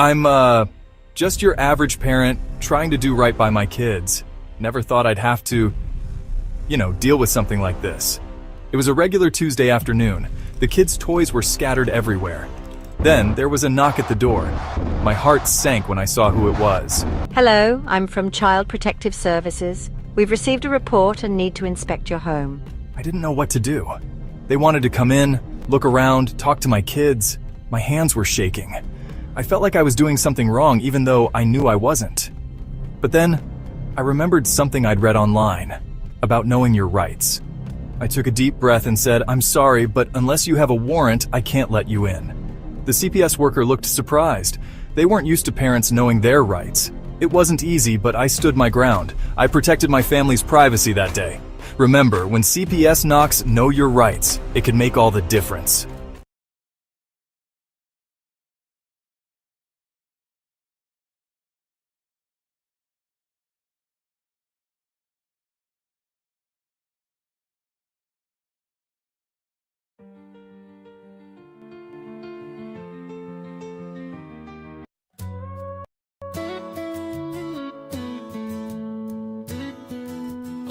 I'm just your average parent trying to do right by my kids. Never thought I'd have to, deal with something like this. It was a regular Tuesday afternoon. The kids' toys were scattered everywhere. Then there was a knock at the door. My heart sank when I saw who it was. Hello, I'm from Child Protective Services. We've received a report and need to inspect your home. I didn't know what to do. They wanted to come in, look around, talk to my kids. My hands were shaking. I felt like I was doing something wrong even though I knew I wasn't. But then, I remembered something I'd read online about knowing your rights. I took a deep breath and said, "I'm sorry, but unless you have a warrant, I can't let you in." The CPS worker looked surprised. They weren't used to parents knowing their rights. It wasn't easy, but I stood my ground. I protected my family's privacy that day. Remember, when CPS knocks, know your rights. It can make all the difference.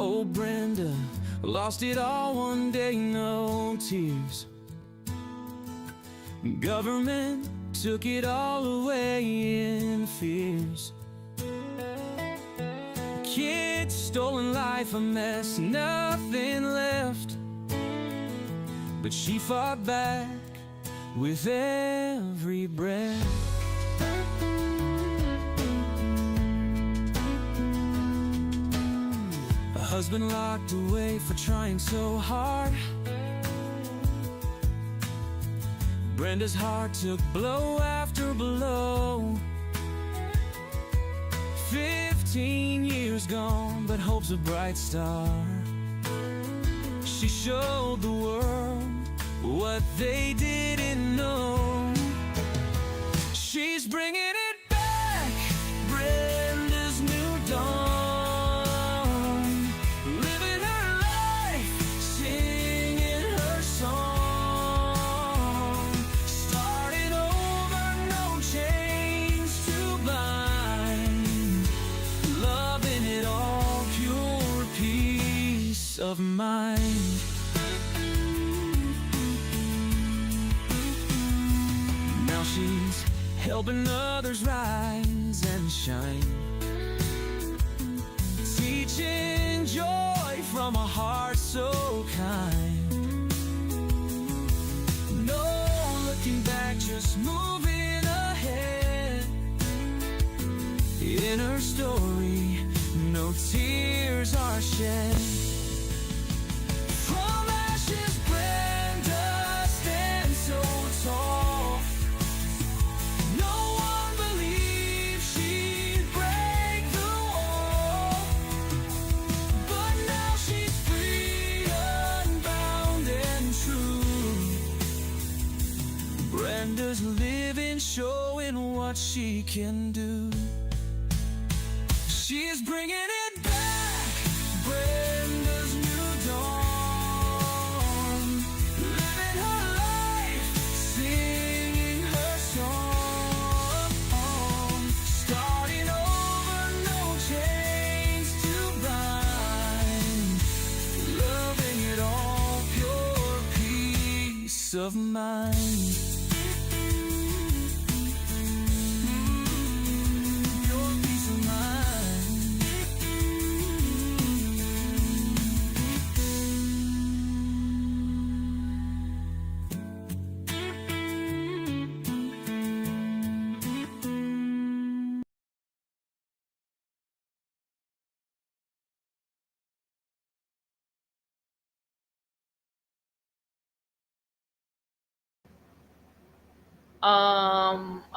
Oh, Brenda, lost it all one day, no tears. Government took it all away in fears. Kids, stolen life, a mess, nothing left. But she fought back with every breath. A husband locked away for trying so hard. Brenda's heart took blow after blow. 15 years gone, but hope's a bright star. She showed the world what they didn't know. She's bringing it back, Brenda's new dawn. Living her life, singing her song. Starting over, no chains to bind. Loving it all, pure peace of mind. Now she's helping others rise and shine, teaching joy from a heart so kind. No looking back, just moving ahead. In her story, no tears are shed. From ashes, Brenda stands so tall. No one believed she'd break the wall, but now she's free, unbound and true. Brenda's living, showing what she can do. She's bringing it back, Brenda's new dawn. Living her life, singing her song. Starting over, no chains to bind. Loving it all, pure peace of mind. Pure peace of mind.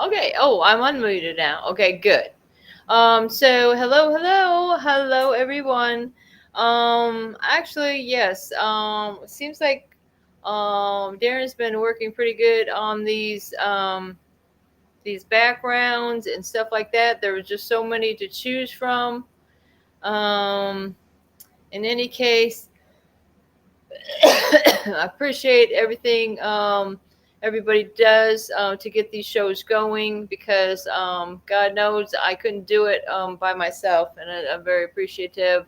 Okay. Oh, I'm unmuted now. Okay, good. So hello, everyone. Actually, yes. It seems like Darren's been working pretty good on these backgrounds and stuff like that. There was just so many to choose from. In any case, I appreciate everything everybody does to get these shows going, because God knows I couldn't do it by myself. And I'm very appreciative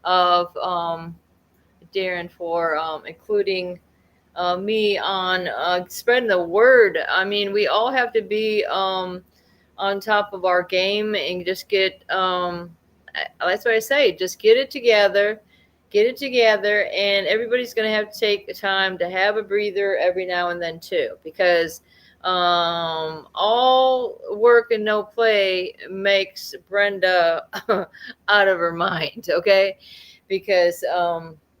of Darren for including me on spreading the word. I mean, we all have to be on top of our game and just get that's what I say, just get it together, and everybody's going to have to take the time to have a breather every now and then too, because all work and no play makes Brenda out of her mind, okay? Because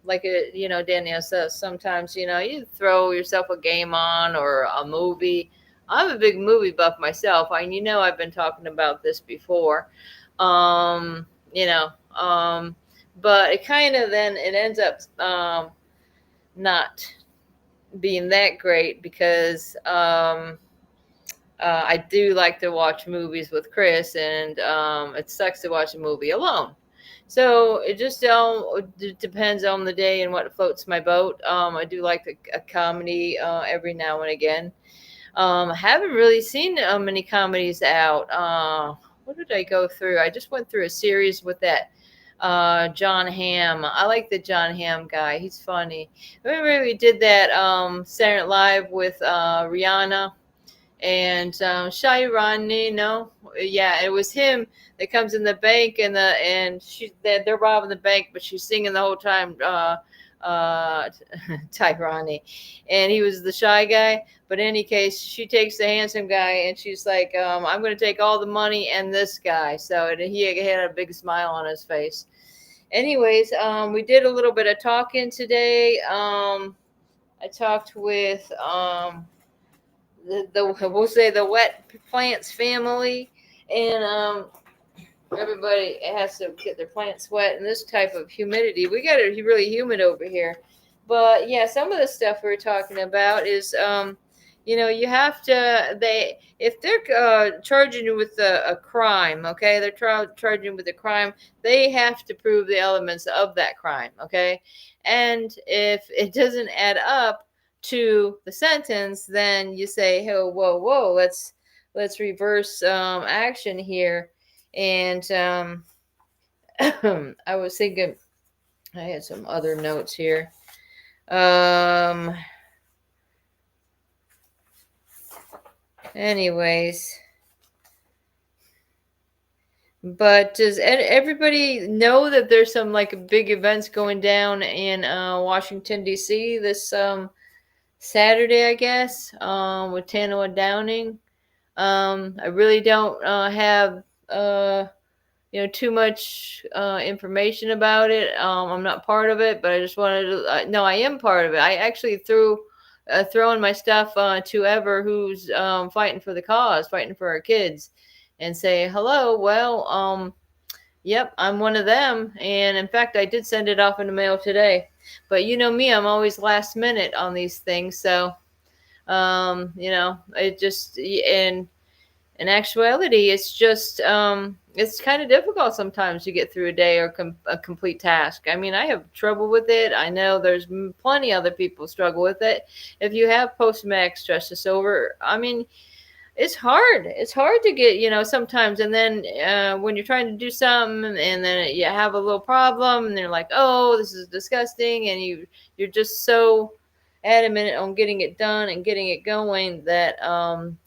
like Danielle says, sometimes you throw yourself a game on or a movie. I'm a big movie buff myself. I've been talking about this before. Um, you know, but it kind of then it ends up not being that great, because I do like to watch movies with Chris, and it sucks to watch a movie alone. So it just depends on the day and what floats my boat. I do like a comedy every now and again. I haven't really seen many comedies out. What did I go through? I just went through a series with that John Hamm. I like the John Hamm guy. He's funny. Remember we did that Saturday Night Live with Rihanna and Shairani. No, yeah, it was him that comes in the bank, and they're robbing the bank, but she's singing the whole time. Tyrani, and he was the shy guy. But in any case, she takes the handsome guy, and she's like, I'm going to take all the money and this guy. So he had a big smile on his face. Anyways, we did a little bit of talking today. I talked with we'll say the wet plants family, and everybody has to get their plants wet in this type of humidity. We got it really humid over here. But yeah, some of the stuff we're talking about is, you have to, if they're charging you with a crime, okay, they're charging you with a crime, they have to prove the elements of that crime, okay? And if it doesn't add up to the sentence, then you say, hey, whoa, let's reverse action here. And I was thinking, I had some other notes here. Anyways, but does everybody know that there's some like big events going down in Washington D.C. this Saturday, I guess, with Tanoa Downing? I really don't have too much information about it. I'm not part of it, but I just wanted to no, I am part of it. I actually throwing my stuff to Ever, who's fighting for the cause, fighting for our kids, and say hello. Well, yep, I'm one of them, and in fact, I did send it off in the mail today. But you know me, I'm always last minute on these things, so it just in actuality, it's just it's kind of difficult sometimes to get through a day or a complete task. I mean, I have trouble with it. I know there's plenty other people struggle with it. If you have post-traumatic stress disorder, I mean, it's hard. It's hard to get, sometimes. And then when you're trying to do something and then you have a little problem and they're like, oh, this is disgusting. And you're just so adamant on getting it done and getting it going that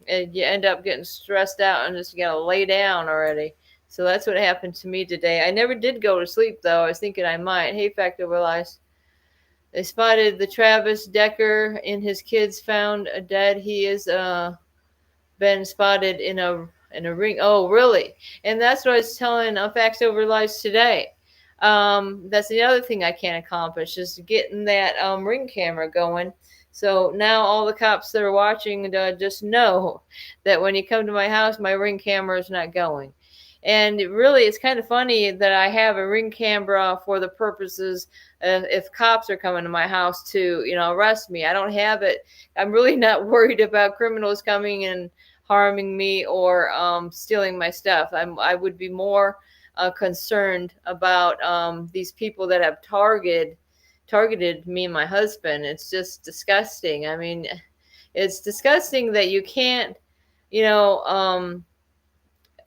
you end up getting stressed out and just gotta lay down already. So that's what happened to me today. I never did go to sleep though. I was thinking I might. Hey, Factor realized they spotted the Travis Decker and his kids found dead. He is been spotted in a ring. Oh, really? And that's what I was telling Facts Over Lives today. That's the other thing I can't accomplish is getting that ring camera going. So now all the cops that are watching just know that when you come to my house, my ring camera is not going. And really, it's kind of funny that I have a ring camera for the purposes of if cops are coming to my house to, arrest me. I don't have it. I'm really not worried about criminals coming and harming me or stealing my stuff. I would be more concerned about these people that have targeted me and my husband. It's just disgusting. I mean, It's disgusting that you can't, you know,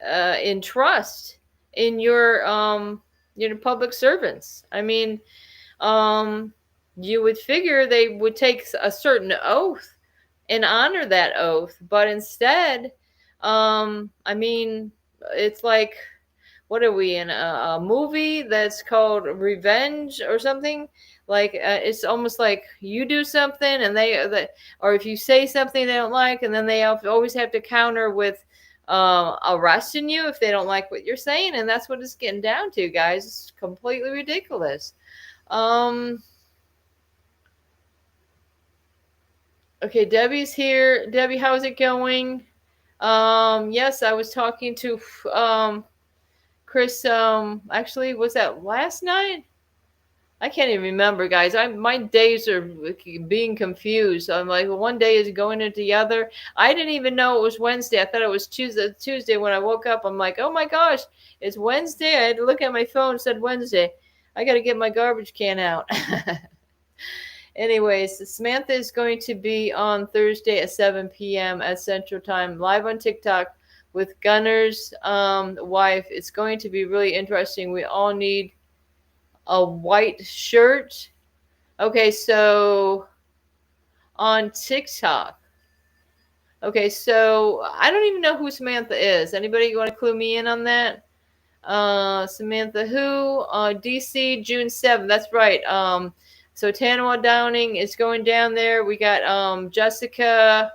entrust in your public servants. I mean, um, you would figure they would take a certain oath and honor that oath, but instead, I mean, it's like, what are we in a movie that's called Revenge or something? Like it's almost like you do something and or if you say something they don't like, and then they always have to counter with arresting you if they don't like what you're saying, and that's what it's getting down to, guys. It's completely ridiculous. Um, okay, Debbie's here. Debbie, how's it going? Yes, I was talking to Chris. Actually, was that last night? I can't even remember, guys. My days are being confused. I'm like, one day is going into the other. I didn't even know it was Wednesday. I thought it was Tuesday. Tuesday when I woke up, I'm like, oh my gosh, it's Wednesday. I had to look at my phone. It said Wednesday. I got to get my garbage can out. Anyways, Samantha is going to be on Thursday at 7 p.m. at Central Time, live on TikTok with Gunner's wife. It's going to be really interesting. We all need a white shirt. Okay, so on TikTok. Okay, so I don't even know who Samantha is. Anybody want to clue me in on that? Samantha who? DC, June 7th. That's right. So Tanawa Downing is going down there. We got Jessica.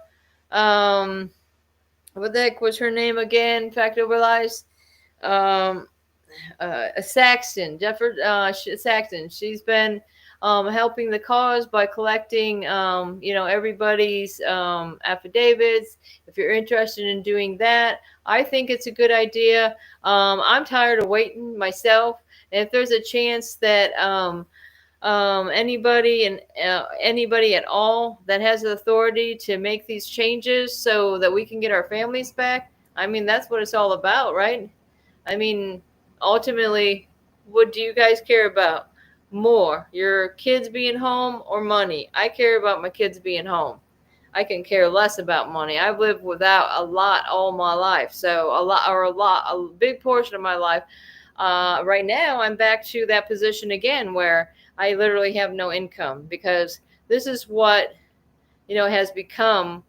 What the heck was her name again? Fact over lies. Saxton, Saxton. She's been helping the cause by collecting, everybody's affidavits. If you're interested in doing that, I think it's a good idea. I'm tired of waiting myself. And if there's a chance that anybody and anybody at all that has the authority to make these changes so that we can get our families back, I mean, that's what it's all about, right? I mean, ultimately, what do you guys care about more? Your kids being home or money? I care about my kids being home. I can care less about money. I've lived without a lot all my life. So a big portion of my life. Right now, I'm back to that position again where I literally have no income, because this is what, has become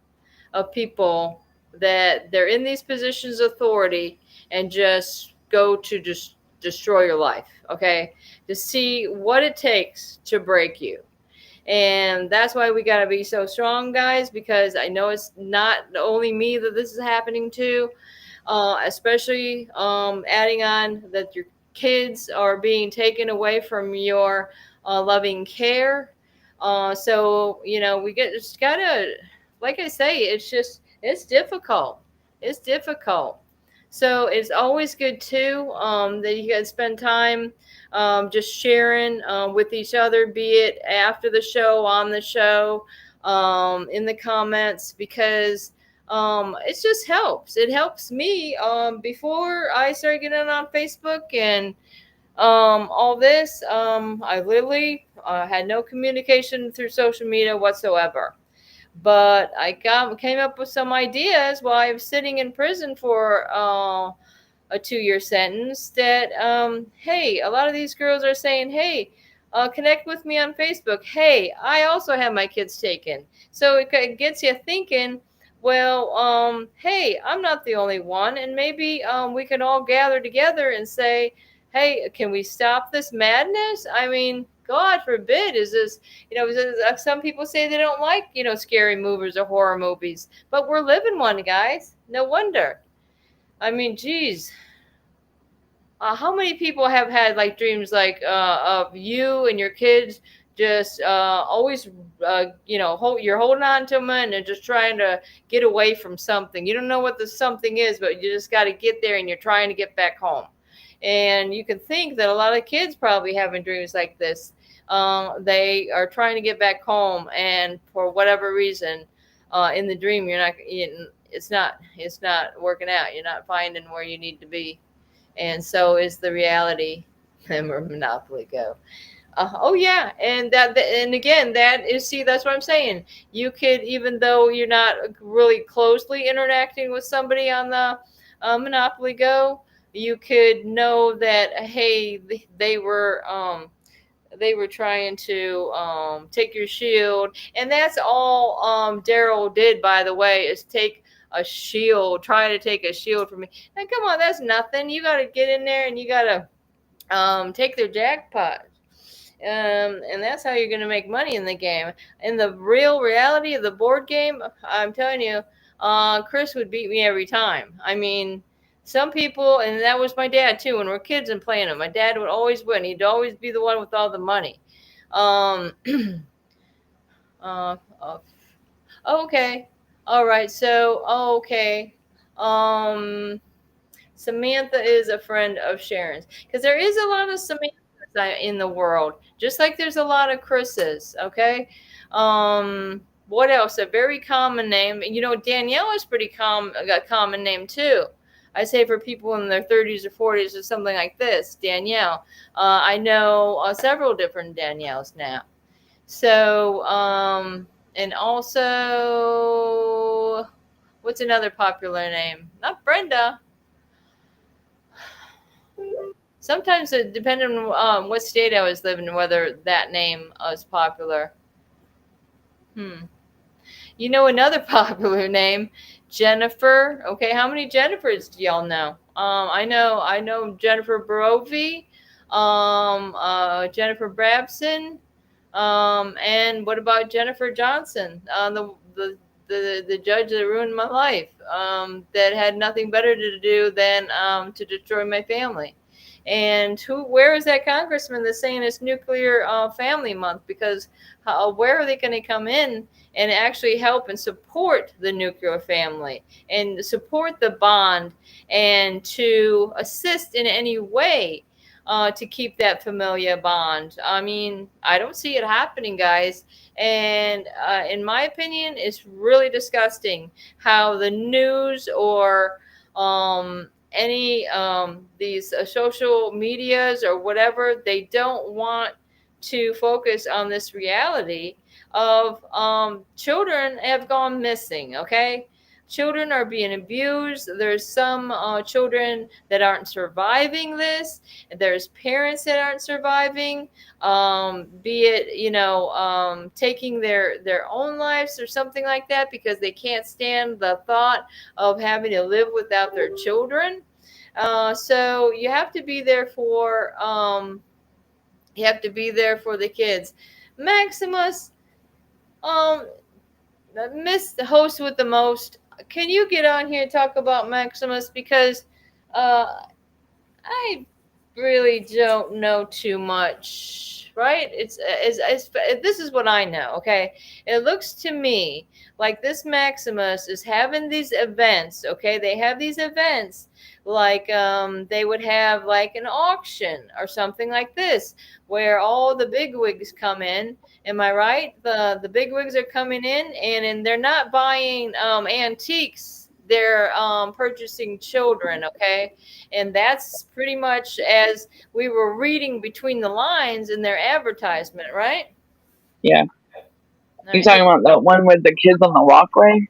of people that they're in these positions of authority and just go to just destroy your life, okay? To see what it takes to break you. And that's why we got to be so strong, guys, because I know it's not only me that this is happening to, especially adding on that your kids are being taken away from your loving care. So, we just got to, like I say, it's difficult. It's difficult. So it's always good too that you guys spend time just sharing with each other, be it after the show, on the show, in the comments, because it just helps. It helps me. Before I started getting on Facebook and all this, I literally had no communication through social media whatsoever. But I came up with some ideas while I was sitting in prison for a 2-year sentence that, hey, a lot of these girls are saying, hey, connect with me on Facebook. Hey, I also have my kids taken. So it gets you thinking, well, hey, I'm not the only one. And maybe we can all gather together and say, hey, can we stop this madness? I mean, God forbid, is this, some people say they don't like, scary movies or horror movies, but we're living one, guys. No wonder. I mean, geez. How many people have had like dreams like of you and your kids just always, you're holding on to them and they're just trying to get away from something. You don't know what the something is, but you just got to get there and you're trying to get back home. And you can think that a lot of kids probably having dreams like this. They are trying to get back home, and for whatever reason, in the dream, it's not working out. You're not finding where you need to be. And so is the reality. And where Monopoly go. Oh yeah, and again, that is, see, that's what I'm saying. You could, even though you're not really closely interacting with somebody on the Monopoly Go, you could know that, hey, they were trying to take your shield, and that's all Daryl did, by the way, is take a shield, try to take a shield from me. And come on, that's nothing. You got to get in there and you got to take their jackpot. And that's how you're going to make money in the game. In the real reality of the board game, I'm telling you, Chris would beat me every time. I mean, some people, and that was my dad too, when we're kids and playing it, my dad would always win. He'd always be the one with all the money. Um, uh, uh, okay. All right. So, okay. Um, Samantha is a friend of Sharon's, because there is a lot of Samantha in the world, just like there's a lot of Chris's. Okay. What else? A very common name. You know, Danielle is pretty a common name too. I say for people in their 30s or 40s or something like this, Danielle. I know several different Danielles now. So, and also, what's another popular name? Not Brenda. Sometimes it depended on what state I was living, whether that name was popular. You know another popular name, Jennifer. Okay, how many Jennifers do y'all know? I know Jennifer Barovi, Jennifer Brabson, and what about Jennifer Johnson, the judge that ruined my life, that had nothing better to do than to destroy my family. And where is that congressman that's saying it's nuclear family month? Because where are they going to come in and actually help and support the nuclear family and support the bond and to assist in any way to keep that familia bond? I mean, I don't see it happening, guys. And in my opinion, it's really disgusting how the news or any these social medias or whatever, they don't want to focus on this reality of children have gone missing. Okay, children are being abused. There's some children that aren't surviving this. There's parents that aren't surviving, be it, taking their own lives or something like that, because they can't stand the thought of having to live without their children. So you have to be there for the kids. Maximus, um, Miss the host with the most, can you get on here and talk about Maximus? Because I really don't know too much, right? It's this is what I know. Okay, it looks to me like this Maximus is having these events. Okay, they have these events like they would have like an auction or something like this, where all the bigwigs come in. Am I right? The bigwigs are coming in, and they're not buying antiques. They're purchasing children. Okay, and that's pretty much as we were reading between the lines in their advertisement, right? Yeah. All You right. talking about that one with the kids on the walkway?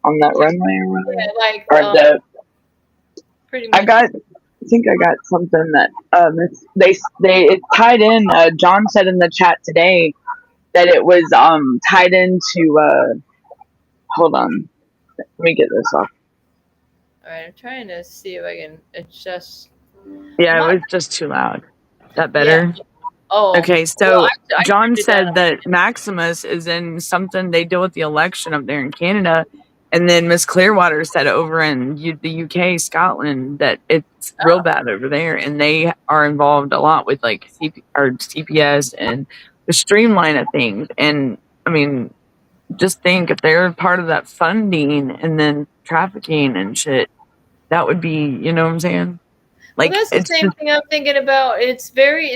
On that runway or whatever? Yeah, like Or pretty much. I think I got something that it's tied in. John said in the chat today that it was tied into hold on. Let me get this off. All right, I'm trying to see if I can adjust. Yeah, it was just too loud. Is that better? Yeah. Oh. Okay, Well, so I John turned it down. said that Maximus is in something they deal with the election up there in Canada, and then Miss Clearwater said over in the UK, Scotland, that it's real bad over there, and they are involved a lot with like CPS and the streamline of things. And I mean, just think if they're part of that funding and then trafficking and shit, that would be, you know what I'm saying? Like, Well, that's the same thing I'm thinking about. It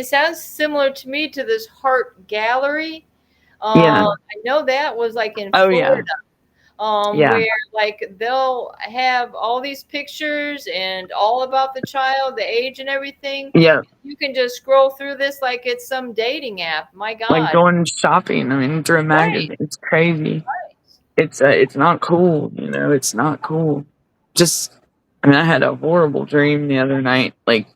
sounds similar to me to this Heart Gallery. Yeah. I know that was like in Oh, Florida. yeah. Yeah. where like they'll have all these pictures and all about the child, the age and everything. Yeah. You can just scroll through this like it's some dating app. My Like God. going shopping. I mean, through a Right. magazine. It's crazy. It's not cool. It's not cool. Just, I mean, I had a horrible dream the other night. Like,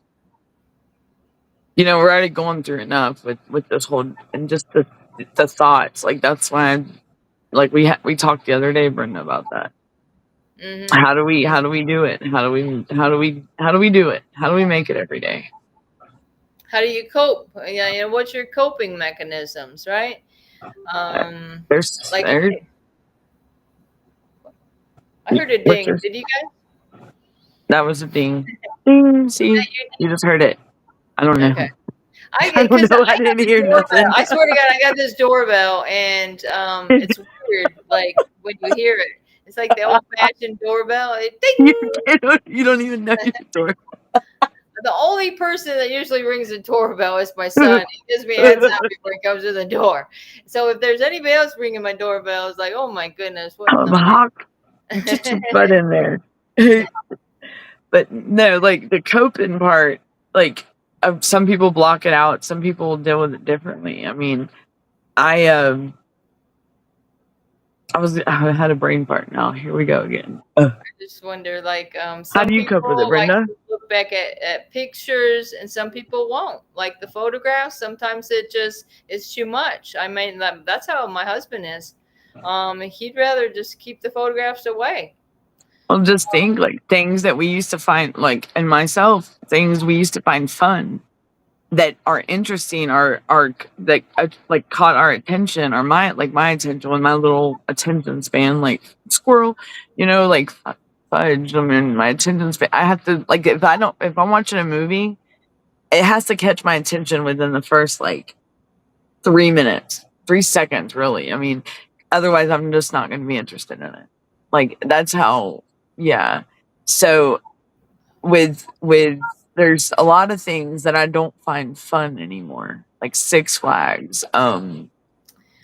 we're already going through enough with this whole, and just the thoughts. Like, that's why we talked the other day, Brenda, about that. Hmm. How do we do it? How do we do it? How do we make it every day? How do you cope? Yeah, what's your coping mechanisms, right? There's Like there's I heard a what's ding. your Did you guys? that was a ding. Ding, see, you just heard it. I don't know. Okay. I I get don't because know. I I got didn't this hear doorbell. nothing. I swear to God, I got this doorbell, and it's weird. Like when you hear it, it's like the old-fashioned doorbell. you, Ding. you don't even know your door. The only person that usually rings the doorbell is my son. He gives me a heads up before he comes to the door. So if there's anybody else ringing my doorbell, it's like, oh my goodness, what in the Hawk, get your butt in there. But no, like the coping part, like some people block it out, some people deal with it differently. I mean, I I had a brain fart now. Here we go again. just wonder, like, How some do you cope with it, people like Brenda? to look back at pictures, and some people won't. Like the photographs, sometimes it just is too much. I mean, that's how my husband is. He'd rather just keep the photographs away. Well, just think like things that we used to find, like, and myself, things we used to find fun that are interesting, are that like caught our attention, or my attention, with my little attention span, like squirrel, like fudge. I mean, my attention span. I have to, like, if I'm watching a movie, it has to catch my attention within the first like 3 minutes, 3 seconds, really. I mean, otherwise, I'm just not going to be interested in it. Like, that's how, yeah. So with there's a lot of things that I don't find fun anymore, like Six Flags, Or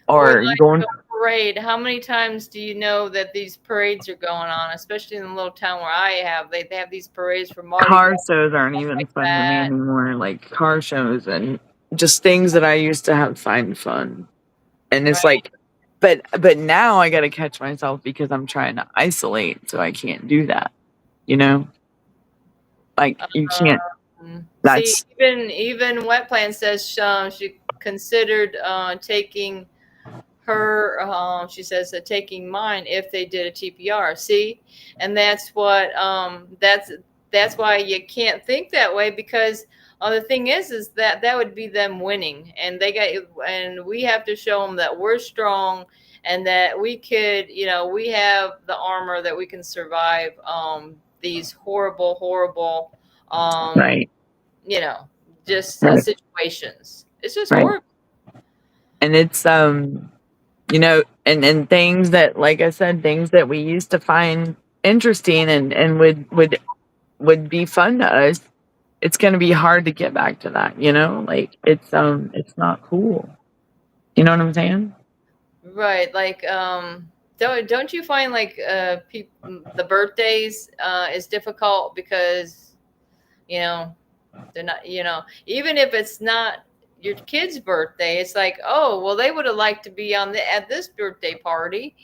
or like going. a parade. How many times do you know that these parades are going on, especially in the little town where I have? They have these parades for Mardi Car Gras, shows aren't stuff even like fun to me that. anymore, like car shows and just things that I used to have find fun. And it's Right. like, but now I got to catch myself because I'm trying to isolate, so I can't do that. You know, like you can't. See, That's even Wet Plan says she considered taking her. She says taking mine if they did a TPR. See, and that's why you can't think that way, because the thing is that would be them winning, and we have to show them that we're strong, and that we could, we have the armor that we can survive these horrible um, right, you know, just right, situations. It's just right. horrible. And it's and things that, like I said, things that we used to find interesting and would be fun to us. It's going to be hard to get back to that. Like it's not cool. You know what I'm saying? Right. Like, don't you find like the birthdays is difficult because, you know, they're not, even if it's not your kid's birthday, it's like, oh, well, they would have liked to be at this birthday party.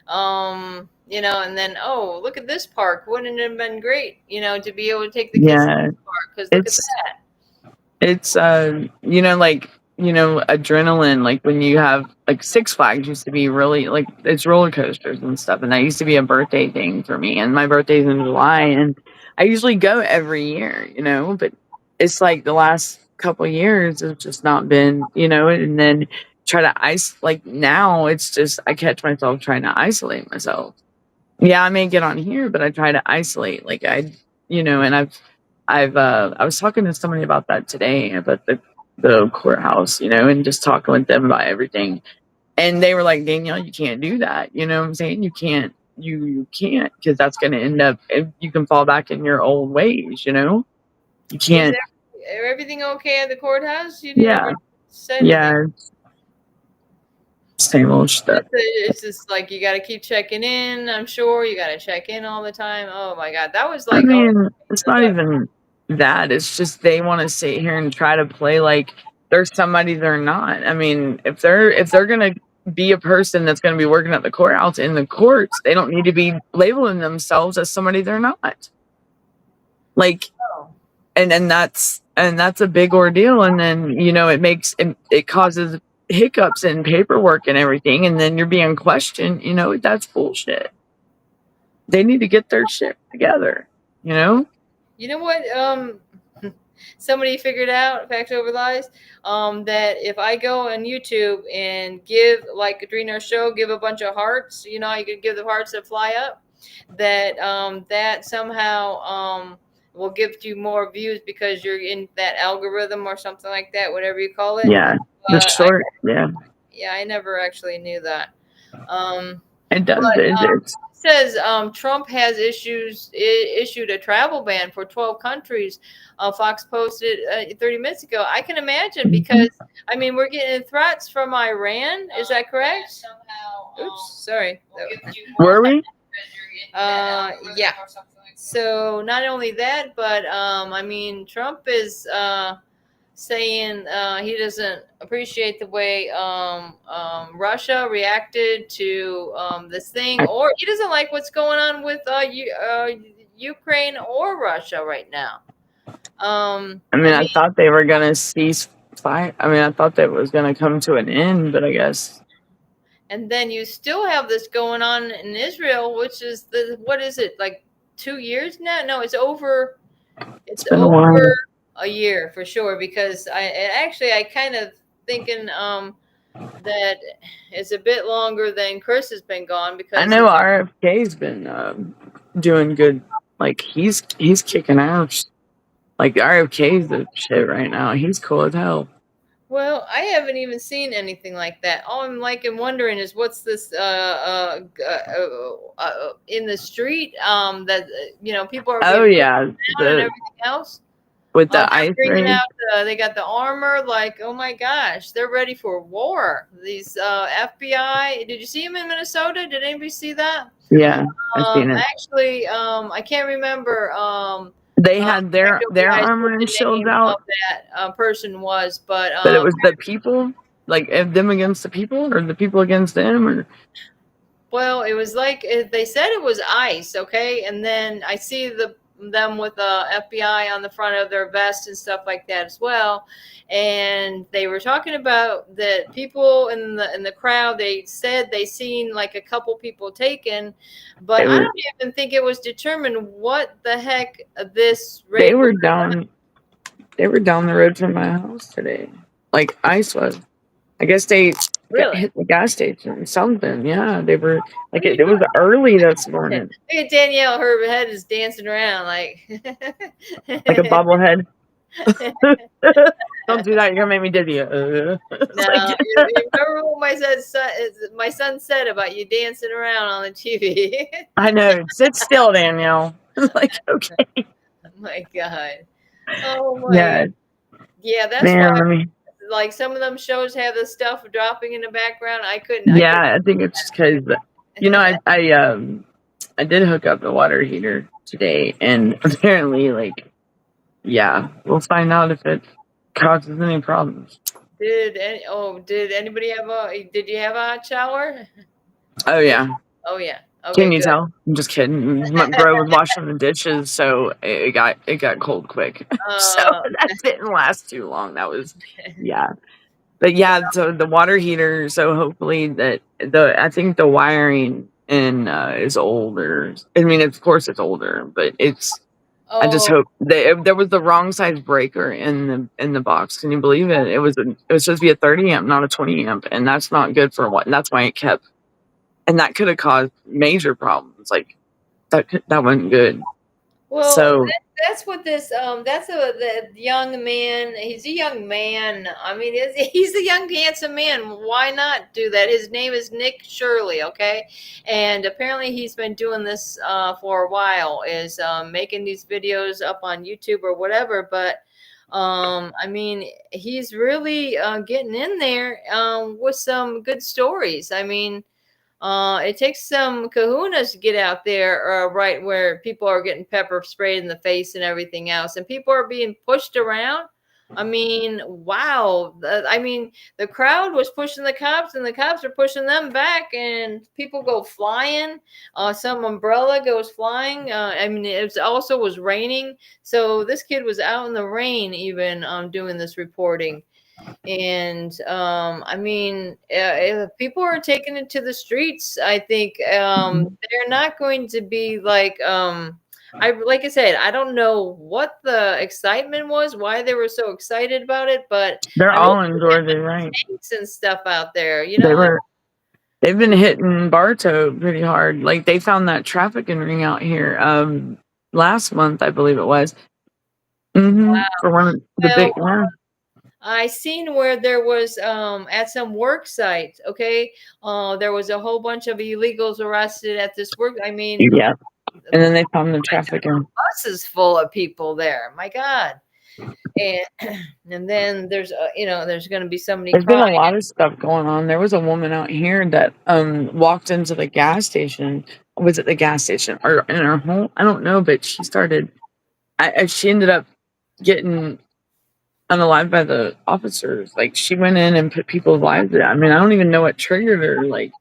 And then, oh, look at this park. Wouldn't it have been great, to be able to take the kids to Yeah, this park? Because look at it's that. it's like, adrenaline, like when you have, like, Six Flags used to be really, like, it's roller coasters and stuff, and that used to be a birthday thing for me, and my birthday's in July, and I usually go every year, but it's like the last couple of years it's just not been, and then try to like now it's just I catch myself trying to isolate myself. Yeah, I may get on here, but I try to isolate. Like and I was talking to somebody about that today, about the courthouse, and just talking with them about everything. And they were like, Danielle, you can't do that. You know what I'm saying? You can't, because that's going to end up, you can fall back in your old ways, you Was can't. everything okay at the courthouse? You Yeah. never said Yeah. anything. Same old stuff. It's just like you got to keep checking in. I'm sure you got to check in all the time. Oh my God, that was like, I mean, it's not even that. It's just they want to sit here and try to play like they're somebody they're not. I mean, if they're gonna be a person that's gonna be working at the courthouse in the courts, they don't need to be labeling themselves as somebody they're not. Like, oh, and that's a big ordeal. And then it causes hiccups in paperwork and everything, and then you're being questioned. That's bullshit. They need to get their shit together. you know what? Somebody figured out, facts over lies, that if I go on YouTube and give, like during our show, give a bunch of hearts, you could give the hearts that fly up, that somehow will give you more views because you're in that algorithm or something like that, whatever you call it. Yeah, the short. I never actually knew that. It does. But, It's says Trump has issued a travel ban for 12 countries. Fox posted 30 minutes ago. I can imagine because I mean we're getting threats from Iran. Is that correct? Somehow. Oops, sorry. Were we? Yeah. So not only that, but I mean Trump is saying he doesn't appreciate the way Russia reacted to this thing, or he doesn't like what's going on with Ukraine or Russia right now. I thought they were gonna cease fire. I thought that was gonna come to an end, but I guess. And then you still have this going on in Israel, which is what is it, like 2 years now? No, it's over. It's been over a year for sure, because I kind of thinking that it's a bit longer than Chris has been gone, because I know RFK's been doing good. Like he's kicking ass. Like RFK's the shit right now. He's cool as hell. Well, I haven't even seen anything like that. All I'm wondering is what's this in the street that people are Oh yeah, and everything else. With the ice bringing raid. out they got the armor, like, oh my gosh, they're ready for war. These FBI, did you see them in Minnesota? Did anybody see that? Yeah, I've seen it. Actually, I can't remember they had their armor and shields out. That person was, but it was the people, like them against the people, or the people against them, or. Well, it was like they said it was ICE, okay, and then I see them with FBI on the front of their vest and stuff like that as well, and they were talking about that people in the crowd. They said they seen like a couple people taken, but I don't even think it was determined what the heck this raid. They were down the road from my house today, like ICE was. I guess they hit the gas station or something. Yeah, they were like it was early this morning. Look at Danielle; her head is dancing around like like a bobblehead. Don't do that; you're gonna make me dizzy. No, you remember what my son said about you dancing around on the TV? I know. Sit still, Danielle. Like, okay. Oh my God. Oh my God. Yeah, that's why. Like some of them shows have the stuff dropping in the background. I couldn't. I think it's because I did hook up the water heater today, and apparently, we'll find out if it causes any problems. Did anybody have did you have a hot shower? Oh yeah. Oh yeah. Okay, can you tell? I'm just kidding. My bro was washing the dishes, so it got cold quick. So that didn't last too long. That was But so the water heater. So hopefully I think the wiring is older. I mean, of course it's older, but it's. I just hope there was the wrong size breaker in the box. Can you believe it? It was supposed to be a 30 amp, not a 20 amp, and that's not good for what. That's why it kept. And that could have caused major problems. Like that wasn't good. Well, so that's what this. That's the young man. He's a young man. I mean, he's a young, handsome man. Why not do that? His name is Nick Shirley. Okay, and apparently he's been doing this for a while. Is making these videos up on YouTube or whatever. But I mean, he's really getting in there with some good stories. I mean, it takes some kahunas to get out there, right where people are getting pepper sprayed in the face and everything else, and people are being pushed around. I mean, wow. I mean, the crowd was pushing the cops, and the cops are pushing them back, and people go flying. Some umbrella goes flying. I mean, it also was raining, so this kid was out in the rain, even doing this reporting. And I mean, if people are taking it to the streets, I think they're not going to be like like I said, I don't know what the excitement was, why they were so excited about it, but They're I mean, all in Georgia, right? tanks and stuff out there, They were. They've been hitting Bartow pretty hard. Like they found that trafficking ring out here last month, I believe it was. For one of the big Well, one. I seen where there was at some work site, okay, there was a whole bunch of illegals arrested at this work. I mean, Yeah. And then they found the trafficking. buses full of people there. My God. And and then there's there's going to be somebody There's been caught. a lot of stuff going on. There was a woman out here that walked into the gas station. Was it the gas station or in her home? I don't know, but she started. She ended up getting unalived by the officers. Like she went in and put people's lives in. I mean, I don't even know what triggered her. Like,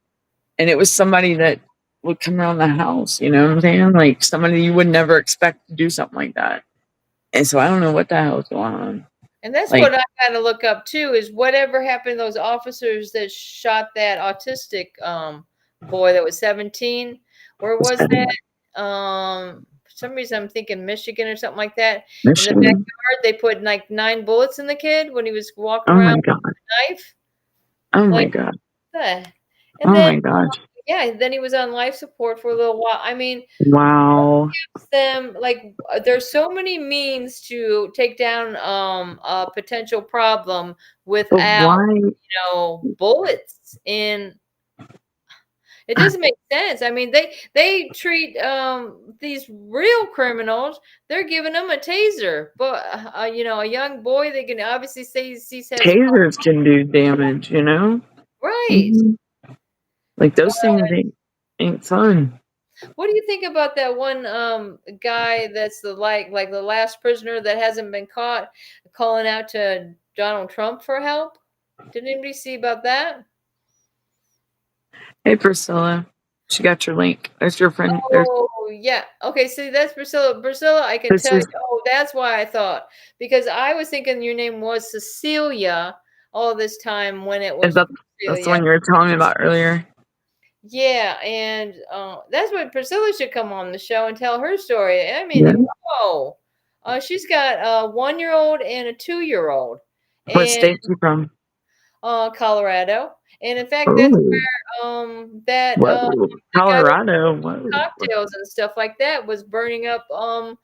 and it was somebody that would come around the house. You know what I'm saying? Like somebody you would never expect to do something like that. And so I don't know what the hell is going on. And that's Like, what I got to look up too, is whatever happened to those officers that shot that autistic boy that was 17. Where was that? For some reason I'm thinking Michigan or something like that. In the Michigan. backyard, they put like 9 bullets in the kid when he was walking Oh around my god. with a knife. Oh my Like, god. and Oh then my gosh. yeah, then he was on life support for a little while. I mean, Wow. them like there's so many means to take down a potential problem But without why? bullets in. It doesn't make sense. I mean, they treat these real criminals, they're giving them a taser, but a young boy, they can obviously say he has Tasers can do damage, you know? right. Like those things ain't fun. What do you think about that one guy that's like the last prisoner that hasn't been caught, calling out to Donald Trump for help? Did anybody see about that? Hey Priscilla. She got your link. There's your friend. There's Oh yeah. Okay, see that's Priscilla. Priscilla, I can this tell you. is Oh, that's why I thought, because I was thinking your name was Cecilia all this time when it was that's the Cecilia. one you were telling me about earlier. Yeah, and that's what Priscilla should come on the show and tell her story. I mean, Yeah. whoa. She's got a 1-year-old and a 2-year-old. What And state you from? Colorado. And in fact, that's Oh, where that whoa. the guy that Colorado. Whoa. cocktails and stuff like that was burning up The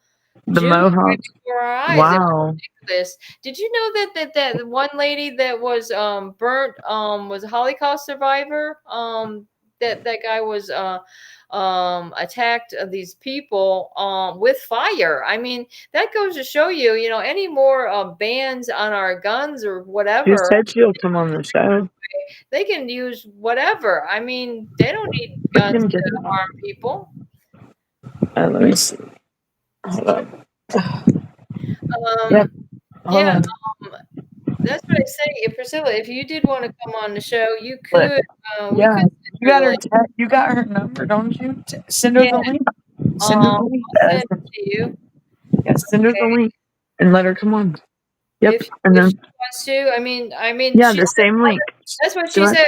June right Mohawk. before our eyes. It was Wow. ridiculous. Did you know that one lady that was burnt was a Holocaust survivor? That guy was attacked these people with fire. I mean, that goes to show you, any more bans on our guns or She whatever, said she'll come on the show. they can use whatever. I mean, they don't need We guns can to get it on. harm people. Let me see. Hold on. Yep. Hold Yeah. on. That's what I say. If Priscilla, if you did want to come on the show, you Look. could. We Yeah. could. You got her. You got her number, don't you? Send her Yeah. the link. Send her the link. I'll send it to you. Yeah, send her the Okay. link and let her come on. Yep. If And she then wants to, I mean, yeah, she. the same link. That's what Do she it. says.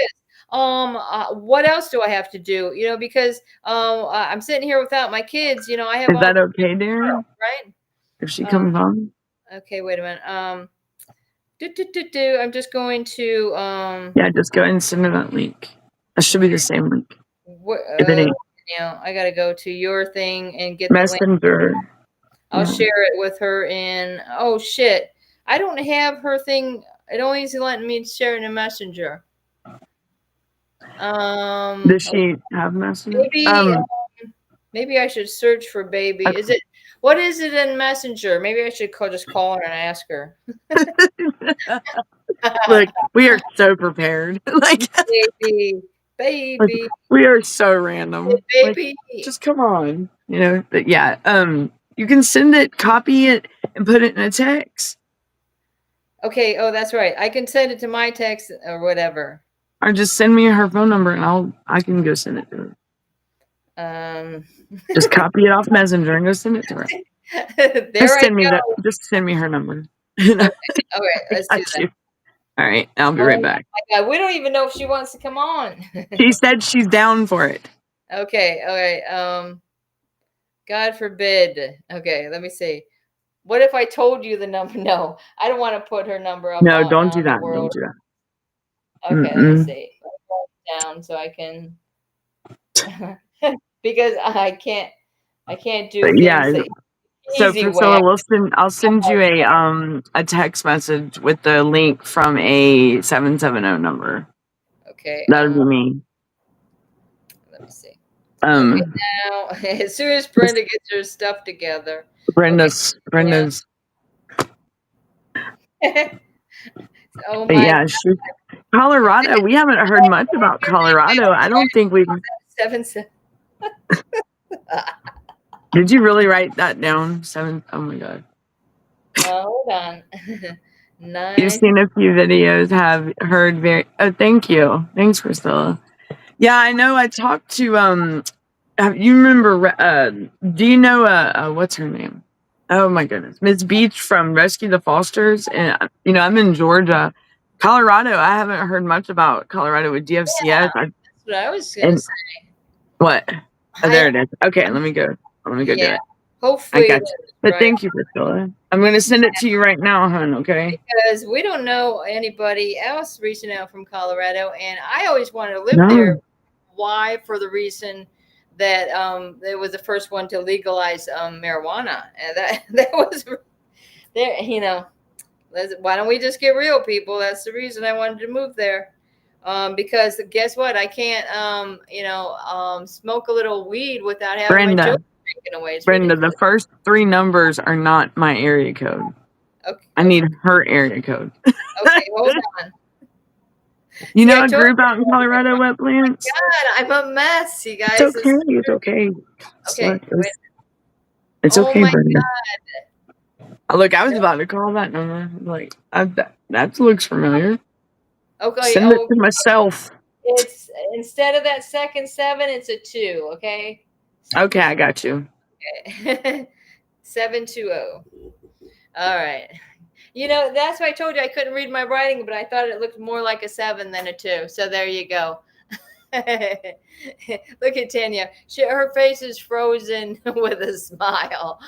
What else do I have to do? Because I'm sitting here without my kids. I have Is all that okay, Darren? right. If she comes on? Okay, wait a minute. I'm just going to Yeah, just go ahead and send her that link. That should be the same link. If it ain't I gotta go to your thing and get the link. Messenger. I'll Yeah. share it with her in. Oh shit! I don't have her thing. It only is letting me share it in Messenger. Does she have Messenger? Maybe Maybe I should search for baby. Okay. Is it what is it in Messenger? Maybe I should just call her and ask her. Look, we are so prepared. like, Baby, like, baby, we are so random. Like, baby. just come on. But yeah, you can send it, copy it, and put it in a text. Okay, oh that's right. I can send it to my text or whatever. Or just send me her phone number and I can go send it to her. Just copy it off Messenger and go send it to her. Just send me her number. Okay, let's do that. All right, I'll be right back. My God, we don't even know if she wants to come on. She said she's down for it. Okay, all right. God forbid. Okay, let me see. What if I told you the number? No, I don't want to put her number up. No, don't do that. Don't do that. Okay, let me see. I'll write it down so I can because I can't do things the so easy Priscilla, way. I'll send you a text message with the link from a 770 number. Okay. That would be me. Let me see. Okay, now as soon as Brenda gets her stuff together. Brenda's. Oh my God. Colorado. We haven't heard much about Colorado. I don't think we've. 7. Did you really write that down? 7. Oh my God. Hold on. 9. You've seen a few videos. Have heard very. Oh, thank you. Thanks, Priscilla. Yeah, I know. I talked to you remember? Do you know? What's her name? Oh my goodness, Miss Beach from Rescue the Fosters, and I'm in Georgia, Colorado. I haven't heard much about Colorado with DFCS. Yeah, that's what I was gonna say. What? Oh, there it is. Okay, let me go. Do it. Hopefully, I got you. But thank you, Priscilla. I'm going to send it to you right now, hon. Okay. Because we don't know anybody else reaching out from Colorado, and I always wanted to live there. Why? For the reason that it was the first one to legalize marijuana, and that was there. Why don't we just get real, people? That's the reason I wanted to move there. Because guess what? I can't, smoke a little weed without having my children taken away. Brenda, the first 3 numbers are not my area code. Okay. I need her area code. Okay, hold on. You know a group out in Colorado, Wet Plants? God, I'm a mess, you guys. It's okay. It's okay. Okay. It's okay, Brenda. God. Look, I was about to call that number. Like, that looks familiar. Okay. Send it to myself. It's instead of that second 7, it's a 2. Okay. Okay, I got you. Okay. 720. All right. That's why I told you I couldn't read my writing, but I thought it looked more like a 7 than a 2. So there you go. Look at Tanya. Her face is frozen with a smile.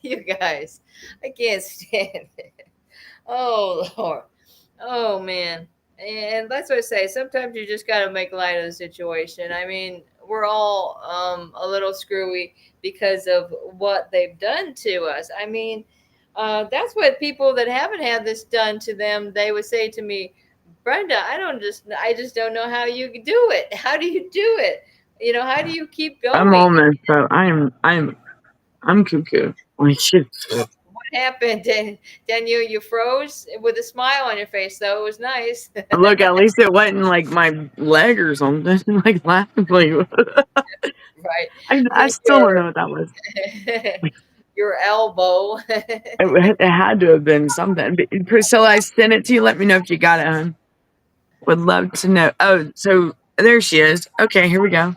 You guys, I can't stand it. Oh, Lord. Oh, man. And that's what I say. Sometimes you just got to make light of the situation. I mean, we're all a little screwy because of what they've done to us. I mean, that's what people that haven't had this done to them, they would say to me, Brenda, I just don't know how you do it. How do you do it? How do you keep going? I'm almost so I'm cuckoo. Like shit. What happened? Daniel, you froze with a smile on your face, though. It was nice. Look, at least it wasn't like my leg or something. Like laughing. Right. I still don't know what that was. Your elbow. It had to have been something. But Priscilla, I sent it to you. Let me know if you got it, hon. Would love to know. Oh, so there she is. Okay, here we go.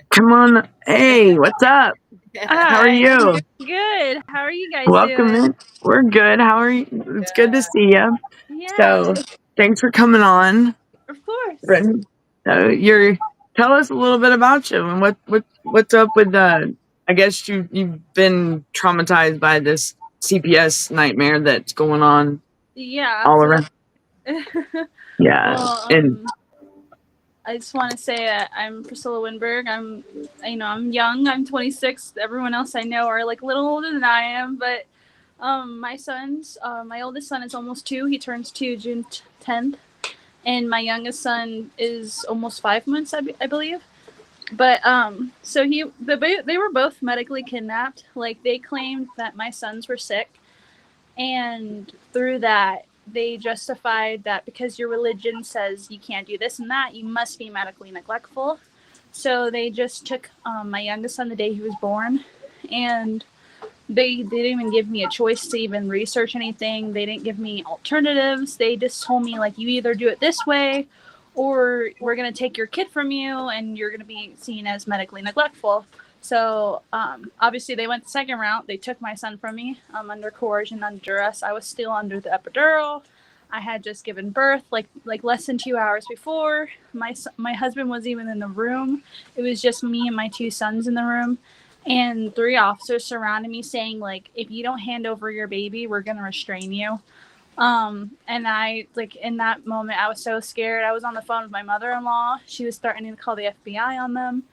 Come on. Hey, what's up? Hi. How are you? Good. How are you guys Welcome doing? in. We're good. How are you? It's good to see you. Yeah. So, thanks for coming on. Of course. Brenda, tell us a little bit about you and what's up with I guess you've been traumatized by this CPS nightmare that's going on. Yeah. All around. Yeah. Well, and I just want to say I'm Priscilla Winberg. I'm young. I'm 26. Everyone else I know are like a little older than I am, but my oldest son is almost 2. He turns 2 June 10th, and my youngest son is almost 5 months, I believe. But so they were both medically kidnapped. Like, they claimed that my sons were sick, and through that they justified that because your religion says you can't do this and that, you must be medically neglectful. So they just took my youngest son the day he was born, and they didn't even give me a choice to even research anything. They didn't give me alternatives. They just told me, like, you either do it this way or we're going to take your kid from you and you're going to be seen as medically neglectful. So obviously they went the second route. They took my son from me under coercion, under duress. I was still under the epidural. I had just given birth like less than 2 hours before. My husband wasn't even in the room. It was just me and my two sons in the room. And 3 officers surrounded me saying, like, if you don't hand over your baby, we're going to restrain you. And I, like, in that moment, I was so scared. I was on the phone with my mother-in-law. She was threatening to call the FBI on them.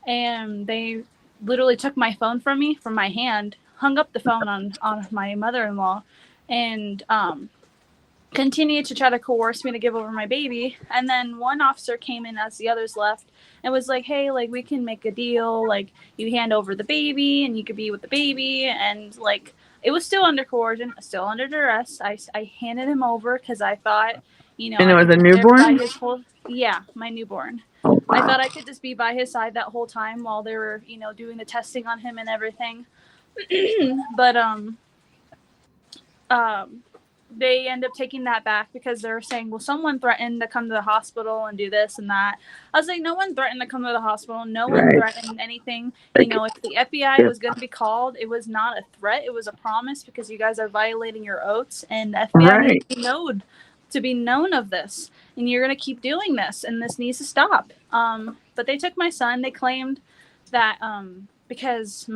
And they literally took my phone from me, from my hand, hung up the phone on my mother-in-law, and continued to try to coerce me to give over my baby. And then one officer came in as the others left and was like, hey, like, we can make a deal. Like, you hand over the baby and you could be with the baby. And, like, it was still under coercion, still under duress. I handed him over because I thought, you know, And it I was could a be there by newborn? his whole, yeah, my newborn. Oh, I wow. thought I could just be by his side that whole time while they were, you know, doing the testing on him and everything. But they end up taking that back because they were saying, well, someone threatened to come to the hospital and do this and that. I was like, no one threatened to come to the hospital. No one Right. threatened anything. You know, if the FBI was going to be called, it was not a threat. It was a promise because you guys are violating your oaths, and the FBI needs Right. to be known of this. And you're going to keep doing this, and this needs to stop. But they took my son. They claimed that because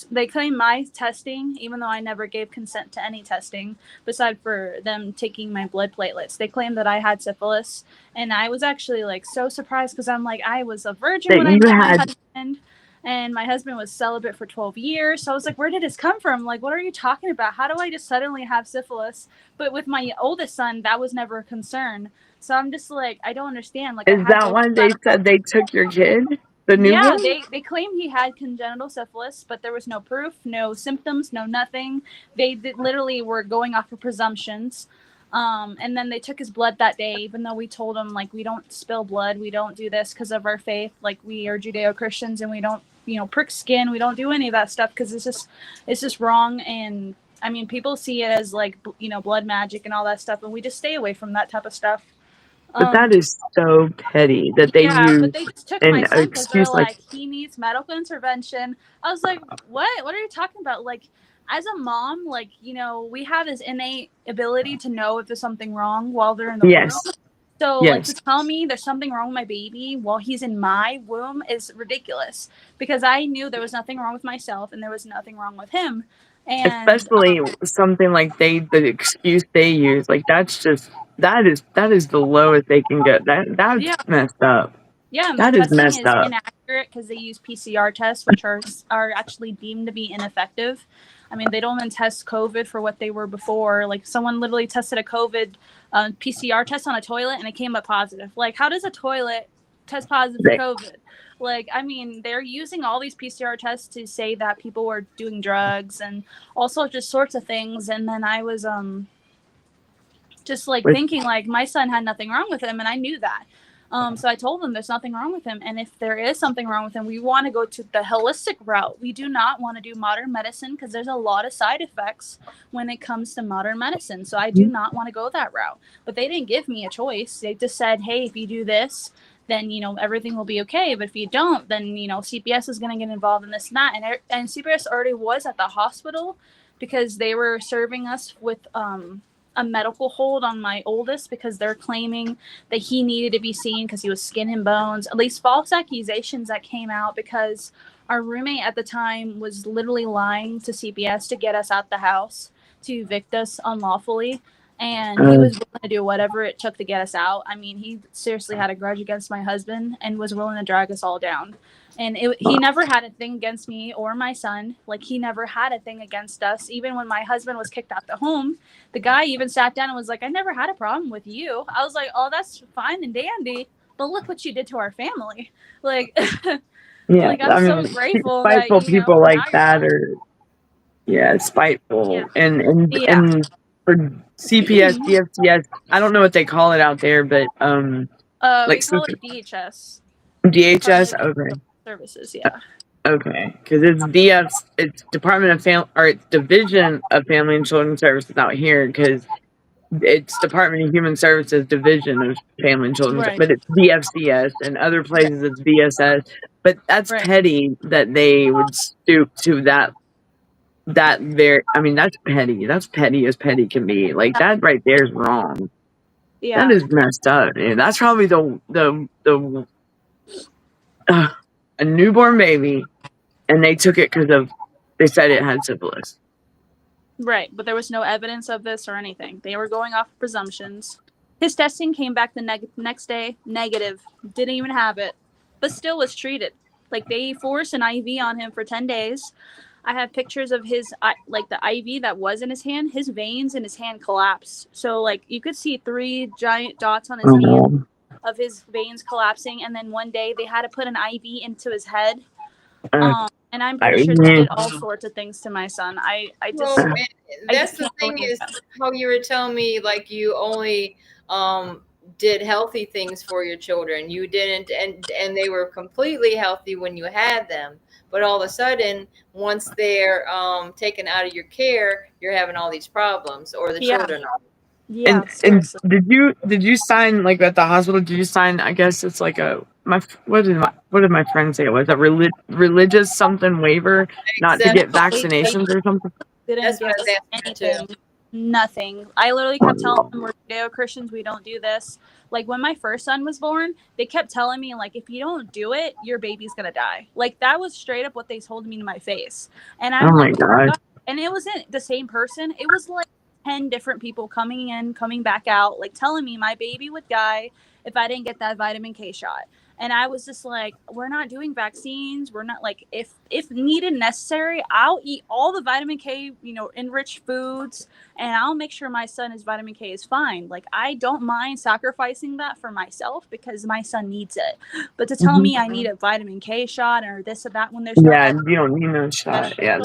they claim my testing, even though I never gave consent to any testing, beside for them taking my blood platelets, they claimed that I had syphilis. And I was actually, like, so surprised because I'm like, I was a virgin That when I you met my had, husband, and my husband was celibate for 12 years. So I was like, where did this come from? Like, what are you talking about? How do I just suddenly have syphilis? But with my oldest son, that was never a concern. So I'm just like, I don't understand. Like, I is had that both why they sides. said they took your kid? The Yeah, newborn? they claimed he had congenital syphilis, but there was no proof, no symptoms, no nothing. They literally were going off of presumptions. And then they took his blood that day, even though we told him, like, we don't spill blood, we don't do this because of our faith. Like, we are Judeo-Christians, and we don't, you know, prick skin, we don't do any of that stuff because it's just wrong. And I mean, people see it as, like, you know, blood magic and all that stuff, and we just stay away from that type of stuff. But that is so petty that they Yeah, but use they just took my an son because they're excuse like, like, he needs medical intervention. I was like, what? What are you talking about? Like, as a mom, like, you know, we have this innate ability to know if there's something wrong while they're in the womb. yes, So, like, to yes. tell me there's something wrong with my baby while he's in my womb is ridiculous, because I knew there was nothing wrong with myself and there was nothing wrong with him. And Especially something like the excuse they use, like that is the lowest they can get. That's yeah, messed up. yeah, and their That is testing messed is up. inaccurate because they use PCR tests, which are actually deemed to be ineffective. I mean, they don't even test COVID for what they were before. Like, someone literally tested a COVID PCR test on a toilet and it came up positive. Like, how does a toilet test positive for They, COVID? Like, I mean, they're using all these PCR tests to say that people were doing drugs and all sorts of things. And then I was just, like, with, thinking, like, my son had nothing wrong with him, and I knew that. So I told them there's nothing wrong with him, and if there is something wrong with him, we want to go to the holistic route. We do not want to do modern medicine because there's a lot of side effects when it comes to modern medicine. So I do not want to go that route. But they didn't give me a choice. They just said, hey, if you do this, then, you know, everything will be okay. But if you don't, then, you know, CPS is going to get involved in this and that. And CPS already was at the hospital because they were serving us with a medical hold on my oldest because they're claiming that he needed to be seen because he was skin and bones. At least false accusations that came out because our roommate at the time was literally lying to CPS to get us out the house, to evict us unlawfully. And he was willing to do whatever it took to get us out. I mean, he seriously had a grudge against my husband and was willing to drag us all down. And he never had a thing against me or my son. Like, he never had a thing against us. Even when my husband was kicked out the home, the guy even sat down and was like, I never had a problem with you. I was like, oh, that's fine and dandy, but look what you did to our family. Like, Yeah, Like, I'm I so mean, grateful that, spiteful you know, people now like you're that gone. are, yeah, Yeah. spiteful. And Yeah. and for CPS, DFCS, I don't know what they call it out there, but We like call it DHS. DHS. Department of Okay, Services, yeah. okay, because it's DFs, it's Department of Family, or it's Division of Family and Children Services out here, because it's Department of Human Services Division of Family and Children, Right. but it's DFCS, and other places it's VSS. But that's Right. petty that they would stoop to that very. I mean, that's petty. That's petty as petty can be. Like that right there is wrong. That Yeah. is messed up. Dude. That's probably the a newborn baby, and they took it because of they said it had syphilis. Right. But there was no evidence of this or anything. They were going off presumptions. His testing came back the next day negative. Didn't even have it, but still was treated. Like, they forced an IV on him for 10 days. I have pictures of his, like, the IV that was in his hand. His veins in his hand collapsed. So, like, you could see 3 giant dots on his hand of his veins collapsing. And then one day they had to put an IV into his head. And I'm pretty sure they did all sorts of things to my son. I just, Well, I that's just the can't thing believe is that. how you were telling me like you only did healthy things for your children. You didn't, and they were completely healthy when you had them. But all of a sudden, once they're taken out of your care, you're having all these problems, or the Yeah. children are. Yeah, And seriously. did you sign, like, at the hospital? Did you sign? I guess it's like what did my friend say it was, a religious something waiver not to get Exemption. They vaccinations or something. That's didn't what give I was us asking too. anything. Nothing. I literally kept telling them we're Judeo-Christians, we don't do this. Like, when my first son was born, they kept telling me, like, if you don't do it, your baby's gonna die. Like, that was straight up what they told me to my face. And Oh I'm my like, oh my god! God. And it wasn't the same person. It was like 10 different people coming in, coming back out, like, telling me my baby would die if I didn't get that vitamin K shot. And I was just like, we're not doing vaccines. We're not, like, if needed, necessary, I'll eat all the vitamin K, you know, enriched foods, and I'll make sure my son is vitamin K is fine. Like, I don't mind sacrificing that for myself because my son needs it. But to tell me I need a vitamin K shot or this or that when there's no Yeah, evidence, you don't need no shot. Yeah,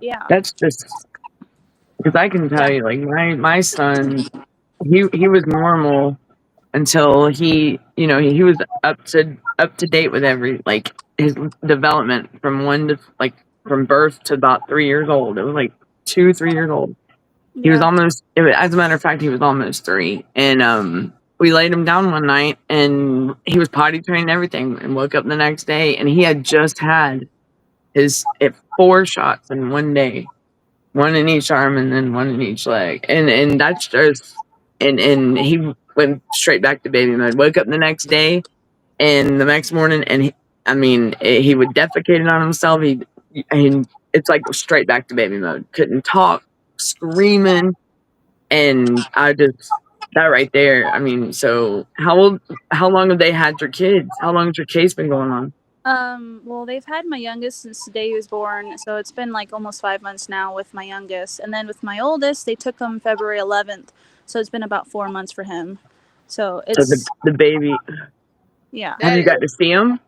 yeah, that's just because I can tell yeah, you, like my son, he was normal until he was up to date with every, like, his development from from birth to about 3 years old. It was like 2 3 years old. He was yeah. almost, as a matter of fact, he was almost 3. And we laid him down one night, and he was potty trained and everything, and woke up the next day, and he had just had his 4 shots in one day, one in each arm and then one in each leg, and that's just, and he went straight back to baby mode. Woke up the next day and the next morning, and he would defecate on himself. And it's like straight back to baby mode. Couldn't talk, screaming, and I just, that right there. I mean, so how long have they had your kids? How long has your case been going on? Well, they've had my youngest since the day he was born, so it's been like almost 5 months now with my youngest. And then with my oldest, they took him February 11th, so it's been about 4 months for him. So So the it's, the baby, yeah. have That you is, got to see him?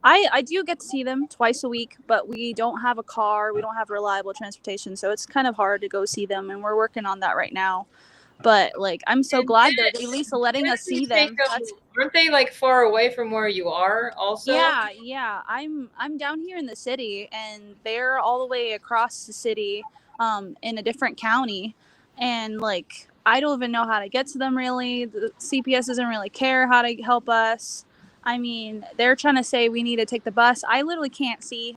I do get to see them twice a week, but we don't have a car. We don't have reliable transportation, so it's kind of hard to go see them, and we're working on that right now. But, like, I'm so and glad they're at least letting us see them. aren't they like far away from where you are also? Yeah. I'm down here in the city, and they're all the way across the city, in a different county, and, like, I don't even know how to get to them really. The CPS doesn't really care how to help us. I mean, they're trying to say we need to take the bus. I literally can't see.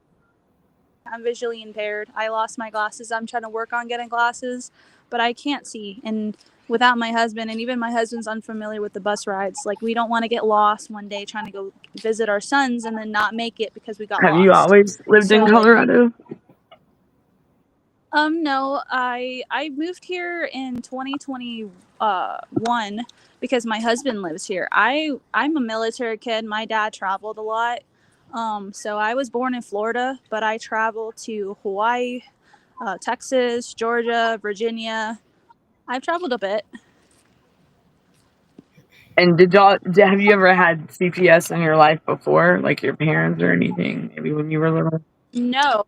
I'm visually impaired. I lost my glasses. I'm trying to work on getting glasses, but I can't see. And without my husband, and even my husband's unfamiliar with the bus rides. Like, we don't want to get lost one day trying to go visit our sons and then not make it because we got Have you lost. always lived So, in like, Colorado? no, I moved here in 2021 because my husband lives here. I'm a military kid. My dad traveled a lot. So I was born in Florida, but I traveled to Hawaii, Texas, Georgia, Virginia. I've traveled a bit. And have you ever had CPS in your life before, like your parents or anything? Maybe when you were little. No,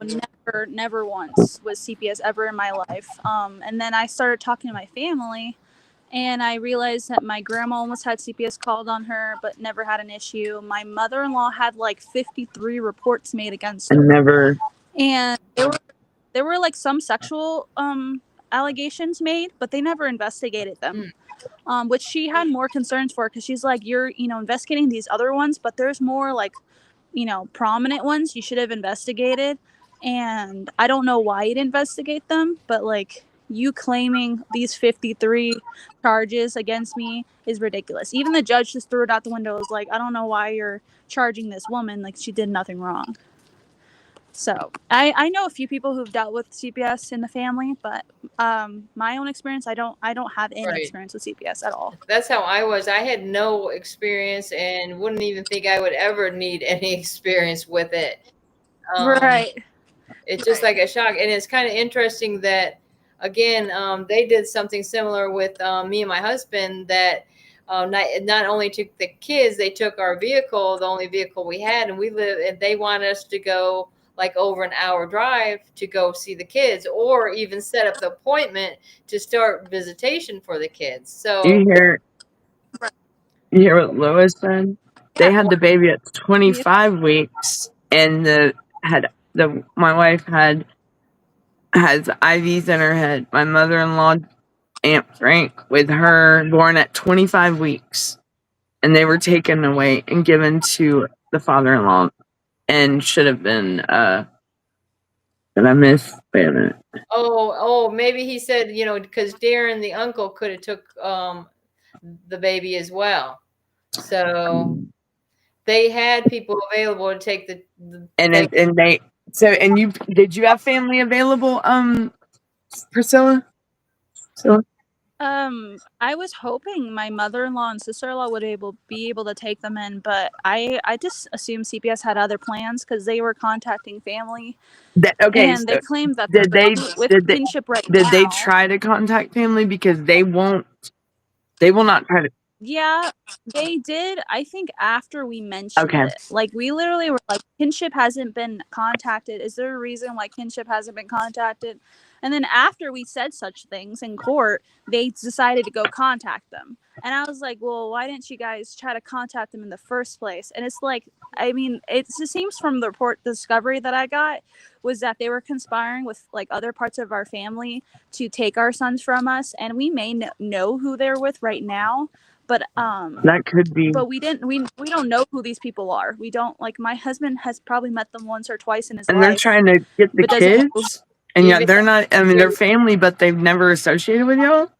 never once was CPS ever in my life. And then I started talking to my family, and I realized that my grandma almost had CPS called on her, but never had an issue. My mother-in-law had like 53 reports made against I her, never. and there were like some sexual allegations made, but they never investigated them. Which she had more concerns for, because she's like, you're investigating these other ones, but there's more like prominent ones you should have investigated, and I don't know why you didn't investigate them, but like you claiming these 53 charges against me is ridiculous. Even the judge just threw it out the window. It was like, I don't know why you're charging this woman, like she did nothing wrong. So I know a few people who've dealt with CPS in the family, but my own experience, I don't have any Right. experience with CPS at all. That's how I was. I had no experience and wouldn't even think I would ever need any experience with it. Right. It's just like a shock. And it's kind of interesting that, again, they did something similar with me and my husband, that not only took the kids, they took our vehicle, the only vehicle we had, and they wanted us to go like over an hour drive to go see the kids, or even set up the appointment to start visitation for the kids. So You hear what Lois said? They had the baby at 25 weeks, and my wife has IVs in her head. My mother-in-law, Aunt Frank, with her born at 25 weeks, and they were taken away and given to the father-in-law, and should have been. Did I miss? Wait a minute. Oh, maybe he said, because Darren, the uncle, could have took the baby as well. So they had people available to take the you did you have family available, Priscilla? So I was hoping my mother-in-law and sister-in-law would be able to take them in, but I just assumed CPS had other plans, because they were contacting family, and they claimed that did they're they with did they kinship right did now. they try to contact family, because they will not try to? Yeah, they did. I think after we mentioned Okay. it, like we literally were like, kinship hasn't been contacted. Is there a reason why kinship hasn't been contacted? And then after we said such things in court, they decided to go contact them. And I was like, well, why didn't you guys try to contact them in the first place? And it's like, I mean, it just seems from the report, the discovery that I got was that they were conspiring with like other parts of our family to take our sons from us. And we may know who they're with right now. But That could be. but we don't know who these people are. We don't, like, my husband has probably met them once or twice in his And life. they're trying to get the but doesn't know who. kids, and yet they're not. I mean, they're family, but they've never associated with y'all.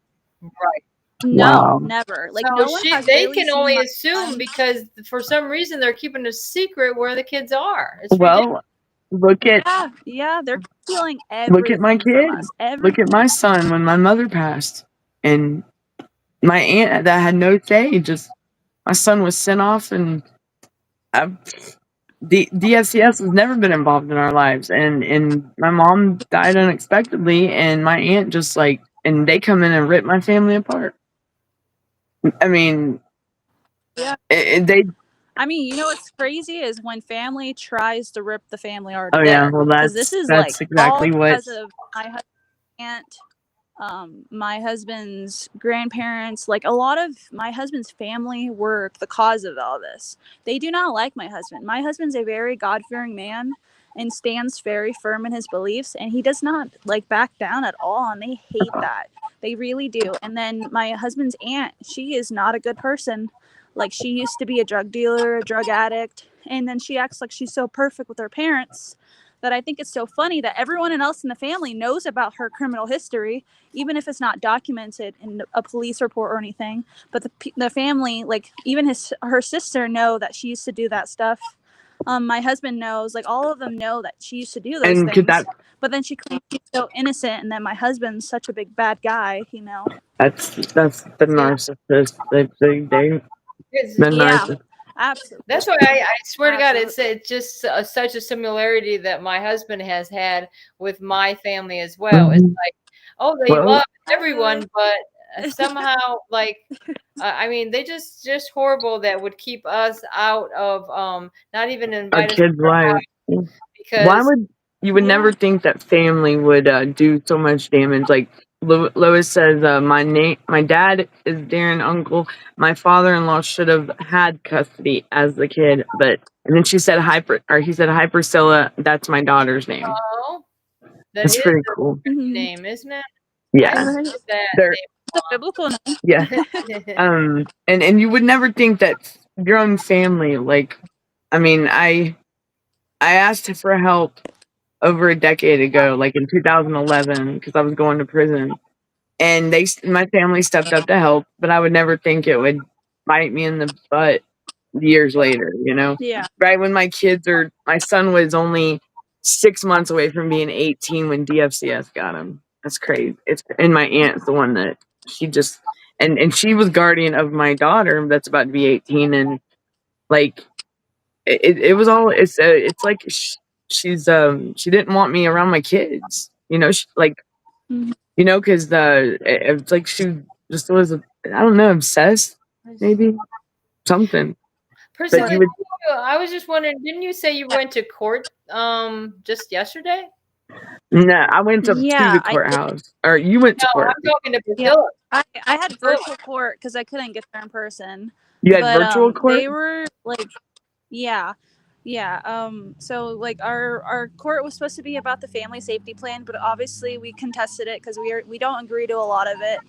right. No, Wow. never. Like, So no one has they really can seen only my assume, son. because for some reason they're keeping a secret where the kids are. It's Well, look at They're stealing look at my everything kid. from us. Look at my son when my mother passed, and my aunt that had no say. Just my son was sent off, and the DSCS has never been involved in our lives, and my mom died unexpectedly, and my aunt just and they come in and rip my family apart. I mean, Yeah. they. I mean, what's crazy is when family tries to rip the family apart. Oh yeah, well because this is like exactly all what. because of my husband's aunt, my husband's grandparents. Like, a lot of my husband's family were the cause of all this. They do not like my husband. My husband's a very God-fearing man and stands very firm in his beliefs, and he does not like back down at all, and they hate that. They really do. And then my husband's aunt, she is not a good person. Like, she used to be a drug dealer, a drug addict, and then she acts like she's so perfect with her parents, that I think it's so funny that everyone else in the family knows about her criminal history, even if it's not documented in a police report or anything. But the family, like even her sister, know that she used to do that stuff. My husband knows, like all of them know that she used to do those things. But then she claims she's so innocent, and that my husband's such a big bad guy. That's the narcissist. They Yeah, absolutely. That's why I swear to God, it's just such a similarity that my husband has had with my family as well. It's like, oh, they love everyone, but somehow like I mean, they just horrible that would keep us out of not even Our invite us to kids' their house lives. Why because would you would never think that family would do so much damage? Like Lois says, my dad is Darren uncle. My father-in-law should have had custody as the kid, but and then she said he said Hi Priscilla. That's my daughter's name. oh, that It's is pretty the cool. name, isn't it? I Yeah, love that they're It's a biblical name. yeah. name. And you would never think that your own family, like, I mean, I asked for help over a decade ago, like in 2011, because I was going to prison, and my family stepped up to help, but I would never think it would bite me in the butt years later, you know? Yeah. Right when my son was only 6 months away from being 18 when DFCS got him. That's crazy. And my aunt's the one that she just, and she was guardian of my daughter that's about to be 18. And like, it was all, it's like she didn't want me around my kids, you know, Mhm. you know, because it's like she just was, I don't know, obsessed, maybe something. But Priscilla, you would, I was just wondering, didn't you say you went to court just yesterday? no, I went to the Yeah, I did. courthouse, or you went No, to court. I'm talking to Yeah, Priscilla. I had Priscilla. virtual court because I couldn't get there in person. You had But virtual court? they were like, yeah, yeah. So like our court was supposed to be about the family safety plan, but obviously we contested it because we don't agree to a lot of it.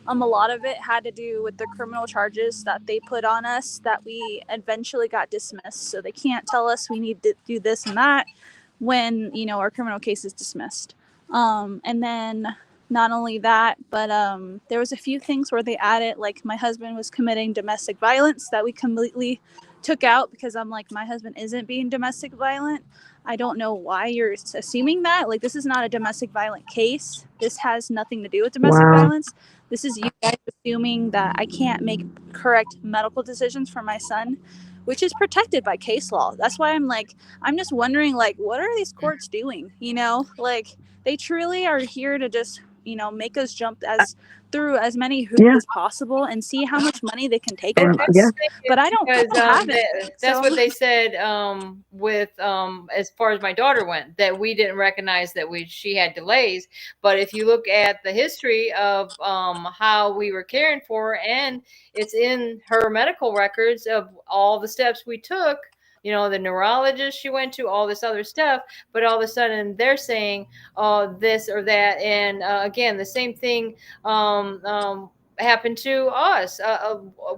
A lot of it had to do with the criminal charges that they put on us that we eventually got dismissed. So they can't tell us we need to do this and that when our criminal case is dismissed. And then not only that, but there was a few things where they added, like my husband was committing domestic violence that we completely took out because I'm like, my husband isn't being domestic violent. I don't know why you're assuming that. Like, this is not a domestic violent case. This has nothing to do with domestic Wow. violence. This is you guys assuming that I can't make correct medical decisions for my son, which is protected by case law. That's why I'm just wondering, like, what are these courts doing? Like, they truly are here to just, make us jump through as many hoops Yeah. as possible and see how much money they can take And from yeah, us. But I don't Because have it. that's So what they said with as far as my daughter went, that we didn't recognize that she had delays. But if you look at the history of how we were caring for her, and it's in her medical records of all the steps we took, the neurologist she went to, all this other stuff, but all of a sudden they're saying, oh, this or that. And again, the same thing happened to us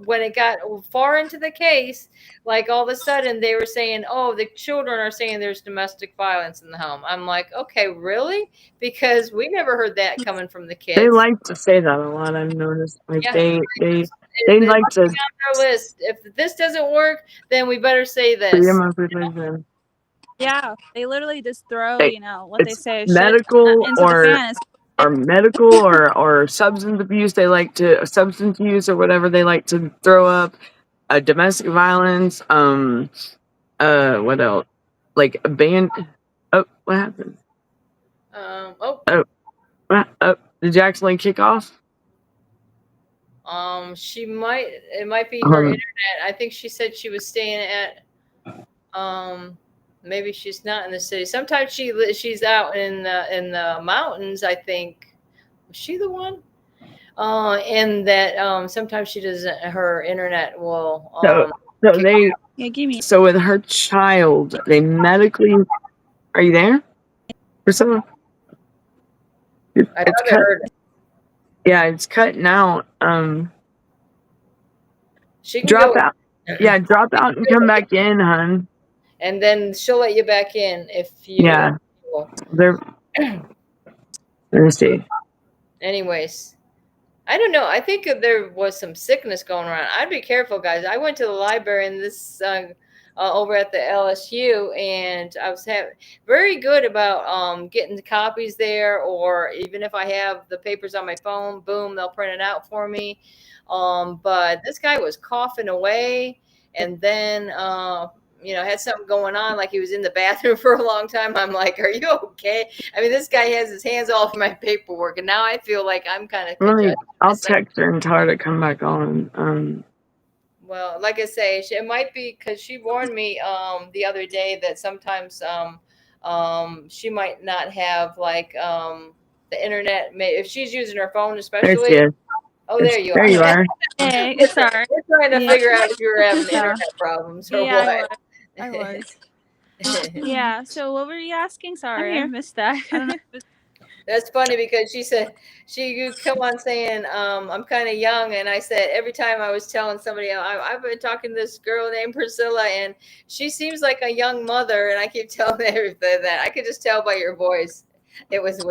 when it got far into the case. Like all of a sudden they were saying, oh, the children are saying there's domestic violence in the home. I'm like, okay, really? Because we never heard that coming from the they kids. like to say that a lot. I've noticed. Like Yeah. they It like must to be on their list. If this doesn't work, then we better say this. freedom of religion. yeah, they literally just throw, They, what they it's say, shit medical into the fan. or substance abuse. They like to substance use or whatever. They like to throw up domestic violence. What else? Like a band. Oh, what happened? Oh, Did you actually kick off? it might be her internet. I think she said she was staying at maybe she's not in the city. Sometimes she's out in the mountains, I think. Was she the one? And that sometimes she doesn't, her internet will So they Yeah, give me. so with her child, they medically. Are you there, Priscilla? I It's probably cut. heard it. Yeah, it's cutting out. She can Drop go, out. Yeah, drop out and come back in, hun. and then she'll let you back in if you. Yeah, they're. Let me see. Anyways, I don't know. I think there was some sickness going around. I'd be careful, guys. I went to the library and this over at the LSU, and I was very good about getting the copies there, or even if I have the papers on my phone, boom, they'll print it out for me. But this guy was coughing away, and then had something going on, like he was in the bathroom for a long time. I'm like, are you okay? I mean, this guy has his hands all over my paperwork, and now I feel like I'm kind of I'll text her and tell her to come back on. Well, like I say, it might be because she warned me the other day that sometimes she might not have like the internet. If she's using her phone, especially. Oh, there you There are. you are. Hey, sorry. We're trying to Yeah. figure out if you were having Yeah. internet problems or Yeah, what. I was. Yeah. So what were you asking? Sorry, I'm I here. missed that. I don't know. That's funny because she said you come on saying I'm kind of young, and I said every time I was telling somebody I've been talking to this girl named Priscilla, and she seems like a young mother, and I keep telling everybody that I could just tell by your voice. It was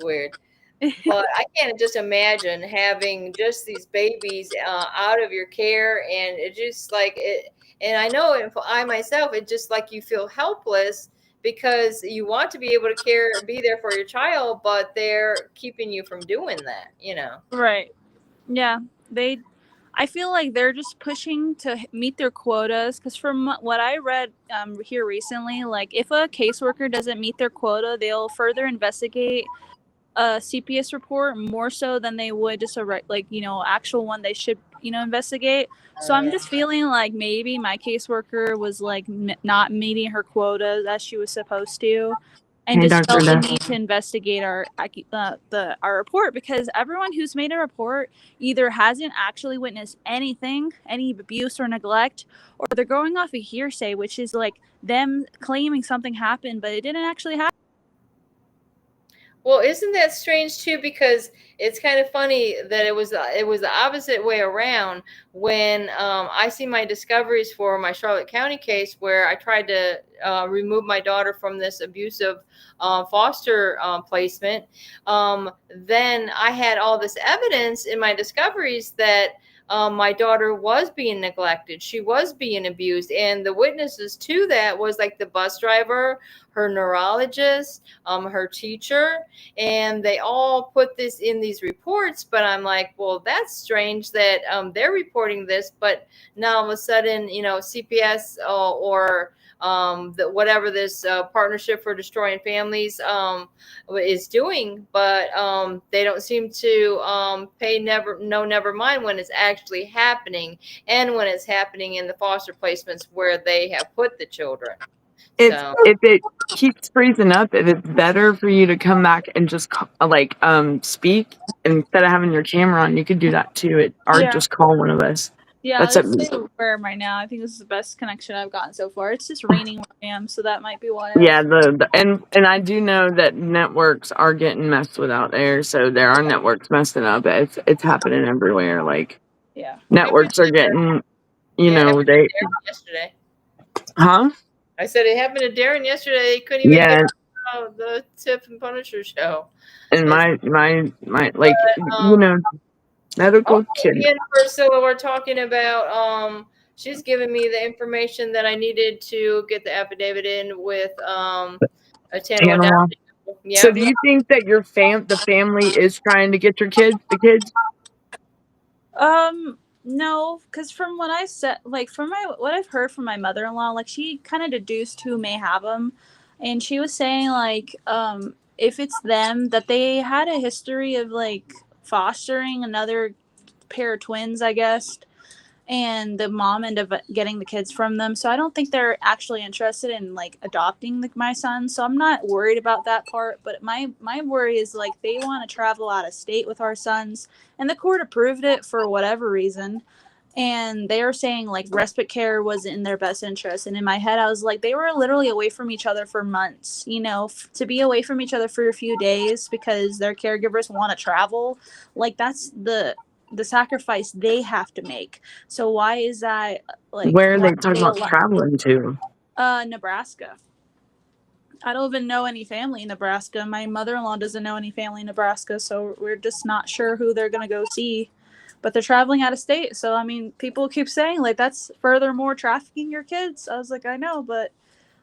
weird. But I can't just imagine having just these babies out of your care, and it just like it. And I know I myself, it just like you feel helpless because you want to be able to be there for your child, but they're keeping you from doing that. Right. Yeah. I feel like they're just pushing to meet their quotas because from what I read here recently, like if a caseworker doesn't meet their quota, they'll further investigate a CPS report more so than they would just actual one they should investigate. So I'm just feeling like maybe my caseworker was like not meeting her quotas as she was supposed to, and Hey, just Dr. felt the Brenda. need to investigate our report because everyone who's made a report either hasn't actually witnessed anything, any abuse or neglect, or they're going off a hearsay, which is like them claiming something happened but it didn't actually happen. Well, isn't that strange too? Because it's kind of funny that it was the opposite way around when I see my discoveries for my Charlotte County case where I tried to remove my daughter from this abusive foster placement. Then I had all this evidence in my discoveries that my daughter was being neglected. She was being abused. And the witnesses to that was like the bus driver, her neurologist, her teacher, and they all put this in these reports. But I'm like, well, that's strange that they're reporting this, but now all of a sudden, CPS or whatever this partnership for destroying families is doing, but they don't seem to never mind when it's actually happening, and when it's happening in the foster placements where they have put the children. If it keeps freezing up, if it's better for you to come back and just speak instead of having your camera on, you could do that too. Or just call one of us. Yeah, That's let's say where am I now? I think this is the best connection I've gotten so far. It's just raining where I am, so that might be why. Yeah, and I do know that networks are getting messed with out there. So there are networks messing up. It's happening everywhere. Like networks are getting, they. Yesterday. Huh? I said it happened to Darren yesterday. He couldn't even get on the Tip and Punisher show. And my medical kid. Me and Priscilla were talking about she's giving me the information that I needed to get the affidavit in with a Tanner. Yeah. So do you think that the family is trying to get the kids? No, because from what I said, like from what I've heard from my mother-in-law, like she kind of deduced who may have them, and she was saying like if it's them, that they had a history of like fostering another pair of twins, I guess, and the mom ended up getting the kids from them. So I don't think they're actually interested in like adopting my son. So I'm not worried about that part. But my worry is like they want to travel out of state with our sons, and the court approved it for whatever reason. And they are saying like respite care wasn't in their best interest. And in my head, I was like, they were literally away from each other for months. To be away from each other for a few days because their caregivers want to travel, like that's the sacrifice they have to make. So why is that? Like, where are they talking about traveling to? Nebraska. I don't even know any family in Nebraska. My mother-in-law doesn't know any family in Nebraska, so we're just not sure who they're gonna go see. But they're traveling out of state, so I mean, people keep saying like that's furthermore trafficking your kids. I was like, I know, but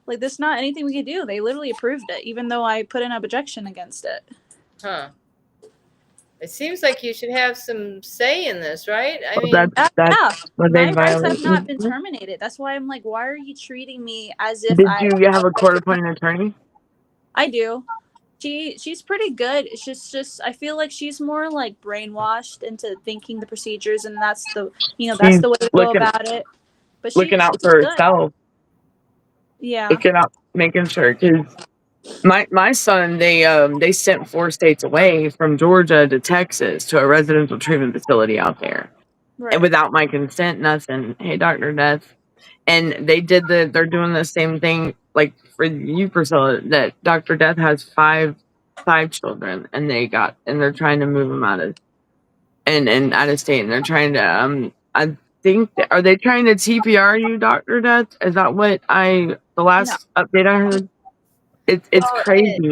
like there's not anything we could do. They literally approved it, even though I put an objection against it. Huh. It seems like you should have some say in this, right? I Well, mean, that's Yeah, what they my rights have violate. not been terminated. That's why I'm like, why are you treating me as if Did you have a court-appointed attorney? I do. She's pretty good. It's just I feel like she's more like brainwashed into thinking the procedures, and that's that's She's the way to go about it. But looking she's out for good. herself, Yeah. looking out, making sure. Because my son, they sent 4 states away from Georgia to Texas to a residential treatment facility out there, Right. and without my consent, nothing. Hey, Dr. Death. And they're doing the same thing, like for you, Priscilla, that Dr. Death has five children, and they're trying to move them out of state, and they're trying to, I think, are they trying to TPR you, Dr. Death? Is that what the last update I heard? It's well, crazy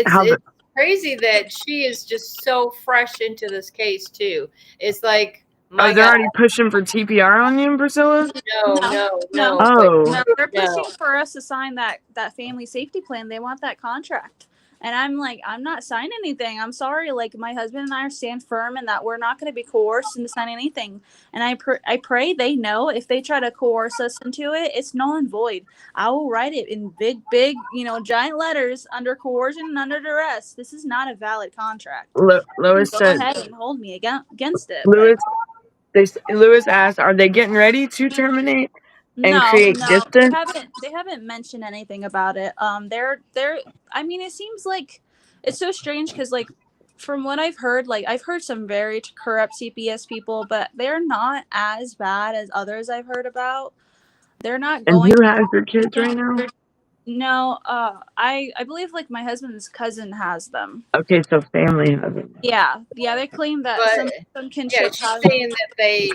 how it's crazy that she is just so fresh into this case too. It's like, my they're God, already pushing for TPR on you, Priscilla? No. Oh, No, they're pushing no. for us to sign that family safety plan. They want that contract. And I'm like, I'm not signing anything. I'm sorry. Like, my husband and I are stand firm in that we're not going to be coerced into signing anything. And I pray they know if they try to coerce us into it, it's null and void. I will write it in big, giant letters under coercion and under duress. This is not a valid contract. Lois Go said, ahead and hold me against it. But Lewis, Lewis asked, are they getting ready to terminate and create distance? They haven't mentioned anything about it. They're I mean, it seems like it's so strange because, like, from what I've heard, like, I've heard some very corrupt CPS people, but they're not as bad as others I've heard about. They're not And going. who has your kids right now? No, I believe like my husband's cousin has them. Okay, so family has it. Yeah, they claim that But some yeah, kinship she's has saying that they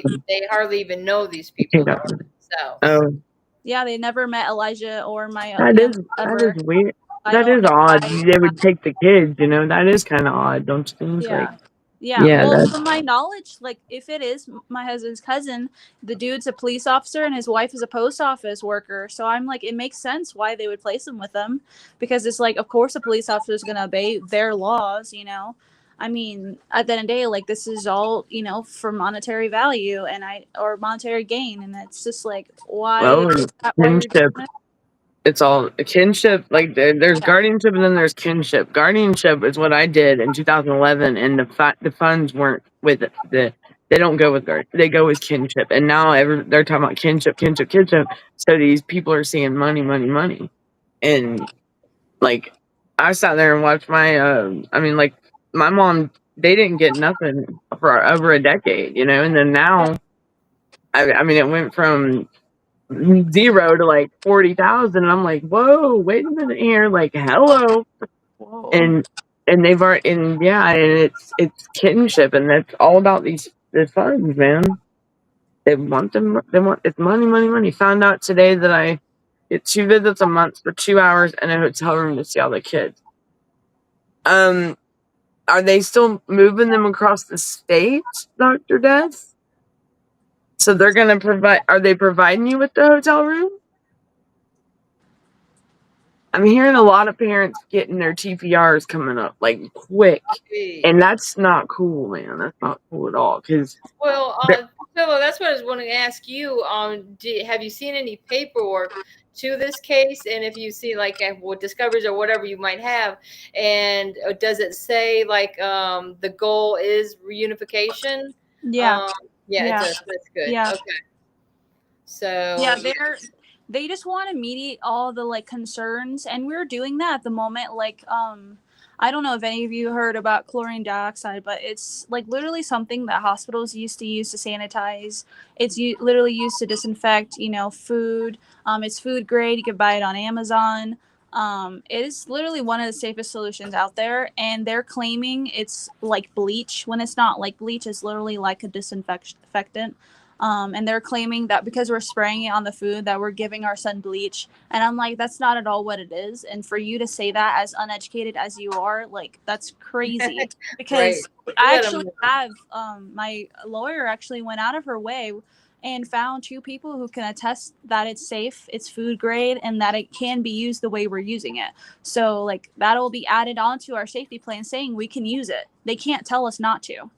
hardly even know these people Okay, though themselves. oh, Yeah, they never met Elijah or my that is ever. weird. I That don't is know odd. why. They would take the kids, That is kind of odd, don't you think? Like, Yeah. Yeah. yeah, Well, that. from my knowledge, like, if it is my husband's cousin, the dude's a police officer and his wife is a post office worker. So I'm like, it makes sense why they would place him with them, because it's like, of course, a police officer is going to obey their laws. I mean, at the end of the day, like, this is all, for monetary value or monetary gain. And it's just like, why Well, why you're doing kinship. it? It's all a kinship. Like, there's guardianship and then there's kinship. Guardianship is what I did in 2011, and the funds weren't with it. They don't go with guard. They go with kinship. And now they're talking about kinship. So these people are seeing money, money, money. And like, I sat there and watched like, my mom, they didn't get nothing for over a decade, And then now, I mean, it went from 0 to like 40,000, and I'm like, whoa, wait a minute here, like, hello. Whoa. And they've already, and yeah, and it's kinship, and that's all about the funds, man. They want it's money, money, money. Found out today that I get 2 visits a month for 2 hours in a hotel room to see all the kids. Are they still moving them across the state, Dr. Death? So they're gonna are they providing you with the hotel room? I'm hearing a lot of parents getting their TPRs coming up like quick, and that's not cool, man. That's not cool at all. Well, Philo, that's what I was going to ask you. Have you seen any paperwork to this case? And if you see like what discoveries or whatever you might have, and does it say like the goal is reunification? Yeah. Yeah, it does. That's good. Yeah. Okay. So yeah, they just want to mediate all the like concerns, and we're doing that at the moment. Like, I don't know if any of you heard about chlorine dioxide, but it's like literally something that hospitals used to use to sanitize. It's literally used to disinfect, food. It's food grade. You could buy it on Amazon. It is literally one of the safest solutions out there, and they're claiming it's like bleach when it's not. Like, bleach is literally like a disinfectant. And they're claiming that because we're spraying it on the food that we're giving our son bleach. And I'm like, that's not at all what it is. And for you to say that as uneducated as you are, like, that's crazy. Because Right. I actually have my lawyer actually went out of her way and found 2 people who can attest that it's safe, it's food grade, and that it can be used the way we're using it. So like that'll be added onto our safety plan saying we can use it. They can't tell us not to.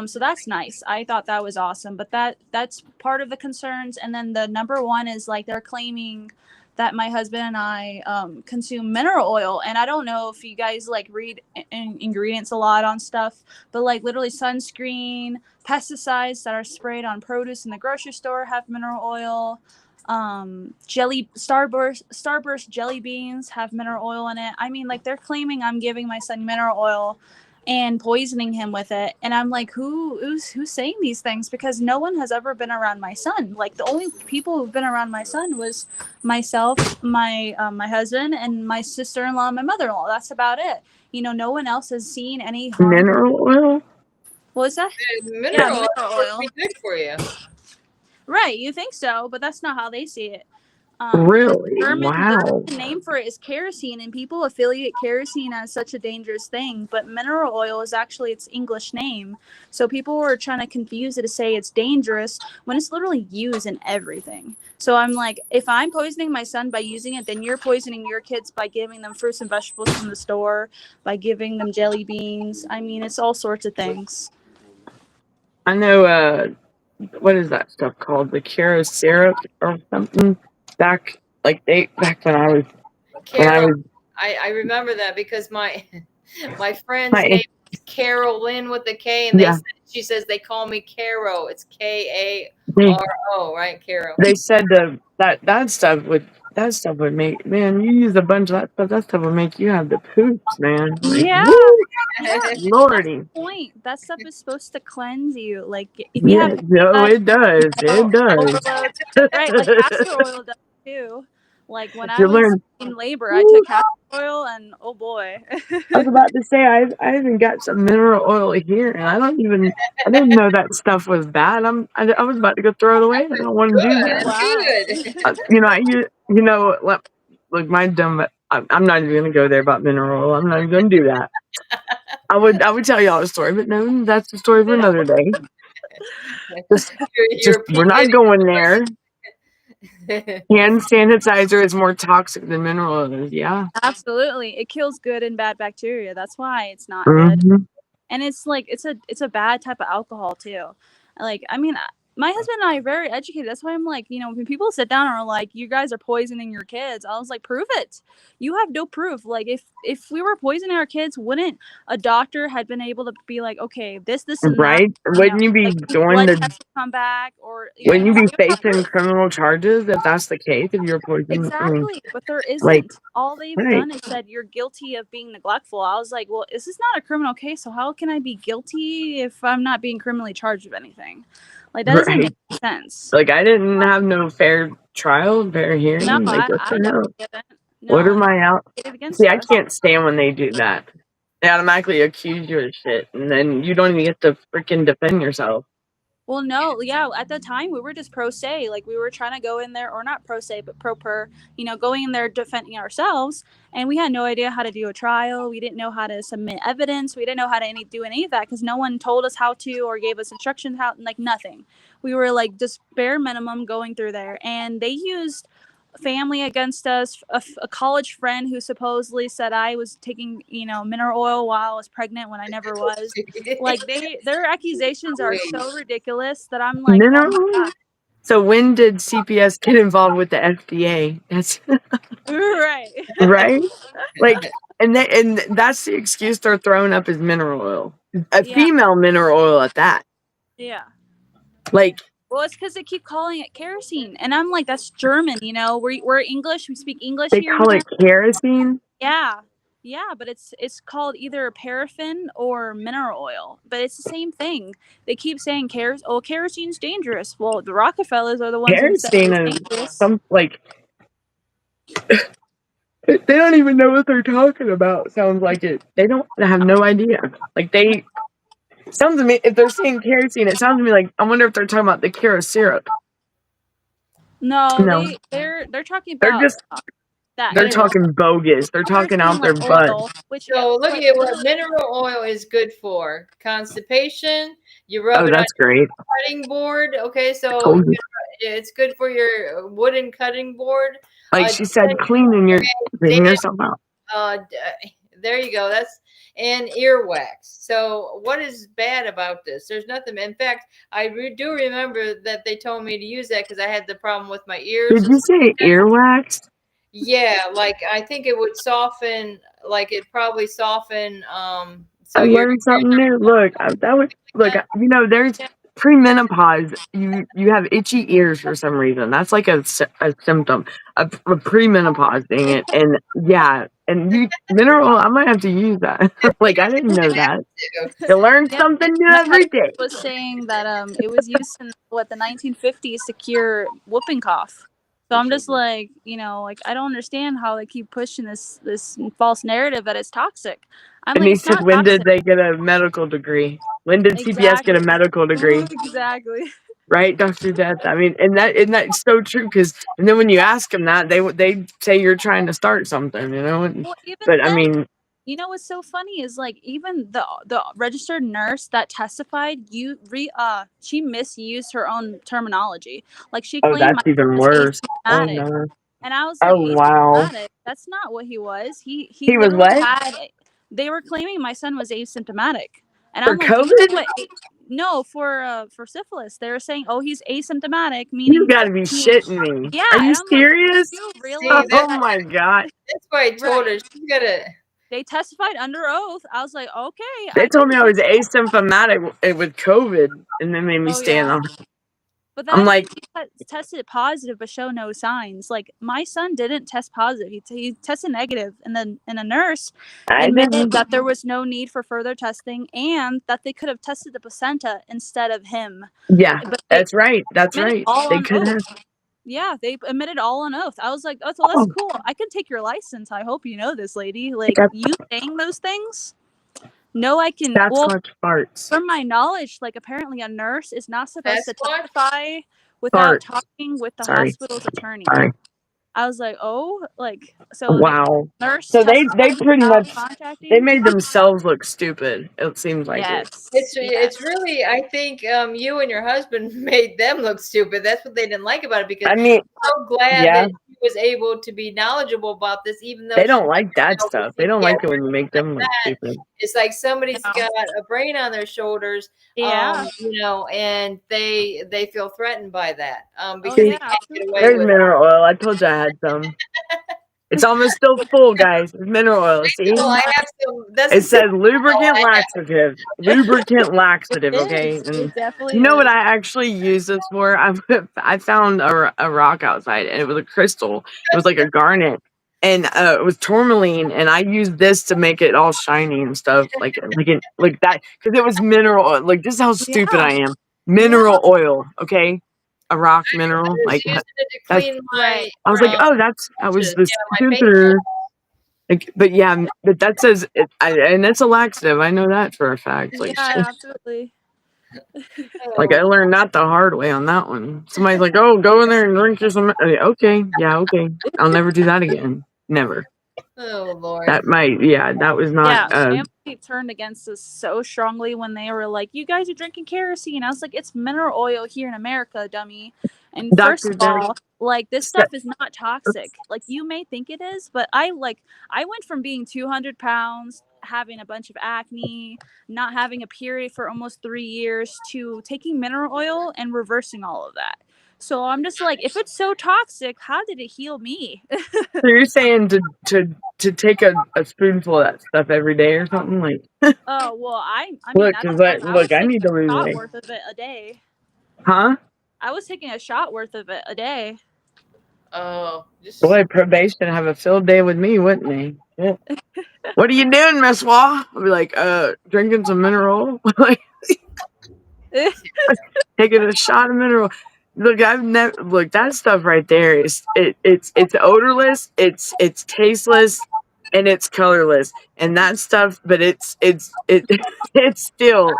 So that's nice. I thought that was awesome. But that's part of the concerns. And then the number one is like they're claiming that my husband and I consume mineral oil. And I don't know if you guys like read ingredients a lot on stuff, but like literally sunscreen, pesticides that are sprayed on produce in the grocery store have mineral oil. Starburst jelly beans have mineral oil in it. I mean, like they're claiming I'm giving my son mineral oil and poisoning him with it. And I'm like, who's saying these things? Because no one has ever been around my son. Like the only people who've been around my son was myself, my husband, and my sister-in-law and my mother-in-law. That's about it. You know, no one else has seen any harm. Mineral oil? What was that? Mineral oil is good for you. Right, you think so, but that's not how they see it. Really? The German name for it is kerosene, and people affiliate kerosene as such a dangerous thing. But mineral oil is actually its English name. So people were trying to confuse it to say it's dangerous when it's literally used in everything. So I'm like, if I'm poisoning my son by using it, then you're poisoning your kids by giving them fruits and vegetables from the store, by giving them jelly beans. I mean, it's all sorts of things. I know, what is that stuff called? The Caro syrup or something? Back when I was I remember that because my friend's name is Carolyn with the K, and she says they call me Caro. It's Karo, right? Caro. They said that stuff would make, man, you use a bunch of that stuff would make you have the poops, man. Like, yeah. Lordy. That's the point. That stuff is supposed to cleanse you. Like if you have it does. It does. Right, like castor oil does too. Like when I was in labor, I took castor oil, and oh boy. I was about to say I even got some mineral oil here, and I didn't know that stuff was bad. I was about to go throw it away. I don't want to do that. Good. Look, my dumb. I'm not even gonna go there about mineral oil. I'm not even gonna do that. I would tell y'all a story, but no, that's the story for another day. We're not going there. Hand sanitizer is more toxic than mineral oil. Yeah, absolutely. It kills good and bad bacteria. That's why it's not good. And it's like it's a bad type of alcohol too. Like I mean, my husband and I are very educated. That's why I'm like, when people sit down and are like, you guys are poisoning your kids, I was like, prove it. You have no proof. Like if we were poisoning our kids, wouldn't a doctor had been able to be like, okay, this and right? that, wouldn't you be doing come back, or wouldn't you be facing criminal charges if that's the case? If you're poisoning, exactly. But there isn't. All they've done is said you're guilty of being neglectful. I was like, well, this is not a criminal case, so how can I be guilty if I'm not being criminally charged with anything? Like that doesn't make sense. Like I didn't have no fair trial, fair hearing. No, like, I definitely didn't. No, what am I out? See, I can't stand when they do that. They automatically accuse you of shit, and then you don't even get to freaking defend yourself. Well, no, yeah. At the time, we were just pro se. Like we were trying to go in there, or not pro se, but pro per. Going in there defending ourselves, and we had no idea how to do a trial. We didn't know how to submit evidence. We didn't know how to do any of that because no one told us how to or gave us instructions how. Like nothing. We were like just bare minimum going through there, and they used family against us. A college friend who supposedly said I was taking mineral oil while I was pregnant when I never was. Like their accusations are so ridiculous that I'm like, oh my God. So when did CPS get involved with the FDA? That's right. Like and that's the excuse they're throwing up is mineral oil, female mineral oil at that. Yeah. Like. Well, it's because they keep calling it kerosene, and I'm like, that's German. We're English. We speak English they here. They call it kerosene. Yeah, but it's called either paraffin or mineral oil, but it's the same thing. They keep saying kerosene's dangerous. Well, the Rockefellers are the ones who said it's dangerous. They don't even know what they're talking about. Sounds like it. They don't have no idea. Like sounds to me, if they're saying kerosene, it sounds to me like I wonder if they're talking about the Caro syrup. No. They're talking about that. They're talking bogus. They're talking out their butt. So look at what mineral oil is good for: constipation, You rub Oh, it on that's great. your cutting board. Okay, so Cool. it's good for your wooden cutting board. Like she said, cleaning yourself out. There you go. That's and earwax. So what is bad about this? There's nothing. In fact, I do remember that they told me to use that because I had the problem with my ears. Did you say earwax? Yeah, like I think it would soften. Like it probably soften. So I your learned something new. Look, there's premenopause. You have itchy ears for some reason. That's like a symptom of premenopause, dang it. And yeah, and mineral. I might have to use that. Like I didn't know that. You learn Yeah, something new my every husband day. was saying that it was used in the 1950s to cure whooping cough. So I'm just like, like I don't understand how they keep pushing this false narrative that it's toxic. I'm And like, he it's said, not when did toxic. they get a medical degree? When did CPS get a Exactly. medical degree? Exactly. Right, Dr. Death. I mean, and that's so true. Because and then when you ask them that, they say you're trying to start something, Well, even But I then, mean, what's so funny is like even the registered nurse that testified, she misused her own terminology. Like she oh, claimed that's my even son was worse. Oh asymptomatic. no. And I was Oh like, wow. asymptomatic? That's not what he was. He He was literally what? they were claiming my son was asymptomatic. And For I'm like, do you COVID? know what no, for syphilis. They were saying, "Oh, he's asymptomatic," You meaning got to that be he shitting me. yeah, Are you and I'm like, serious? do you See, realize Oh that my god. that's why I told right. her she's gotta. They testified under oath. I was like, okay, They I told can me I see. was asymptomatic with COVID, and then made me Oh stand yeah, on. but I'm that's like, if he tested positive but show no signs. Like my son didn't test positive. He tested negative, and then a nurse I admitted didn't. that there was no need for further testing and that they could have tested the placenta instead of him. Yeah, But they that's right. That's admitted right. all They on could have. oath. Yeah, they admitted all on oath. I was like, oh, so that's Oh, cool. I can take your license. I hope you know this, lady. I Like got you saying those things. No, I can. Well, Sasquatch farts. from my knowledge, like apparently a nurse is not supposed to Sasquatch? testify without Farts. talking with the Sorry. hospital's attorney. Sorry. I was like, oh, like so the Wow. nurse So they testified pretty without much they contacting. made themselves look stupid. It seems like it. Yes, yes. It's really I think you and your husband made them look stupid. That's what they didn't like about it because I mean, I'm so glad yeah, that she was able to be knowledgeable about this, even though they she don't like that with stuff. They don't CPS like it when you make them look that. stupid. It's like somebody's No. got a brain on their shoulders, Yeah. and they feel threatened by that Oh because See, they yeah, can't get away there's absolutely. with. mineral oil. I told you I had some. It's almost still full, guys. It's mineral oil. See? Well, I have some. That's It the same. says lubricant laxative. Lubricant It laxative, okay? is. And It definitely you know what is. I actually use this for? I found a rock outside, and it was a crystal. It was like a garnet, and it was tourmaline, and I used this to make it all shiny and stuff, like that, because it was mineral oil. Like, this is how stupid Yeah. I am. Yeah. Mineral oil, okay? A rock I mineral, was like using it to that's. clean Right. my I was like, Right. oh, I was the yeah, my paint. stupid. Like, but yeah, but that says it, and it's a laxative. I know that for a fact. Yeah, Like, absolutely. like I learned that the hard way on that one. Somebody's like, "Oh, go in there and drink your some." Okay, yeah, okay. I'll never do that again. Never. Oh Lord. That might, yeah, that was not. Yeah, family turned against us so strongly when they were like, "You guys are drinking kerosene." I was like, "It's mineral oil here in America, dummy." And first Doctor of Dead. all, like this stuff is not toxic. Like you may think it is, but I went from being 200 pounds, having a bunch of acne, not having a period for almost 3 years, to taking mineral oil and reversing all of that. So I'm just like, if it's so toxic, how did it heal me? So you're saying to take a spoonful of that stuff every day or something like? Oh well, I mean, Look, I 'cause don't know. I was I taking need to a lose shot weight. worth of it a day. Huh? I was taking a shot worth of it a day. Oh, just Boy, probation have a field day with me, wouldn't they? Yeah. What are you doing, Miss Wall? I'll be like, drinking some mineral. Like, taking a shot of mineral. Look, I've never look that stuff right there is it's odorless, it's tasteless, and it's colorless, and that stuff. But it's still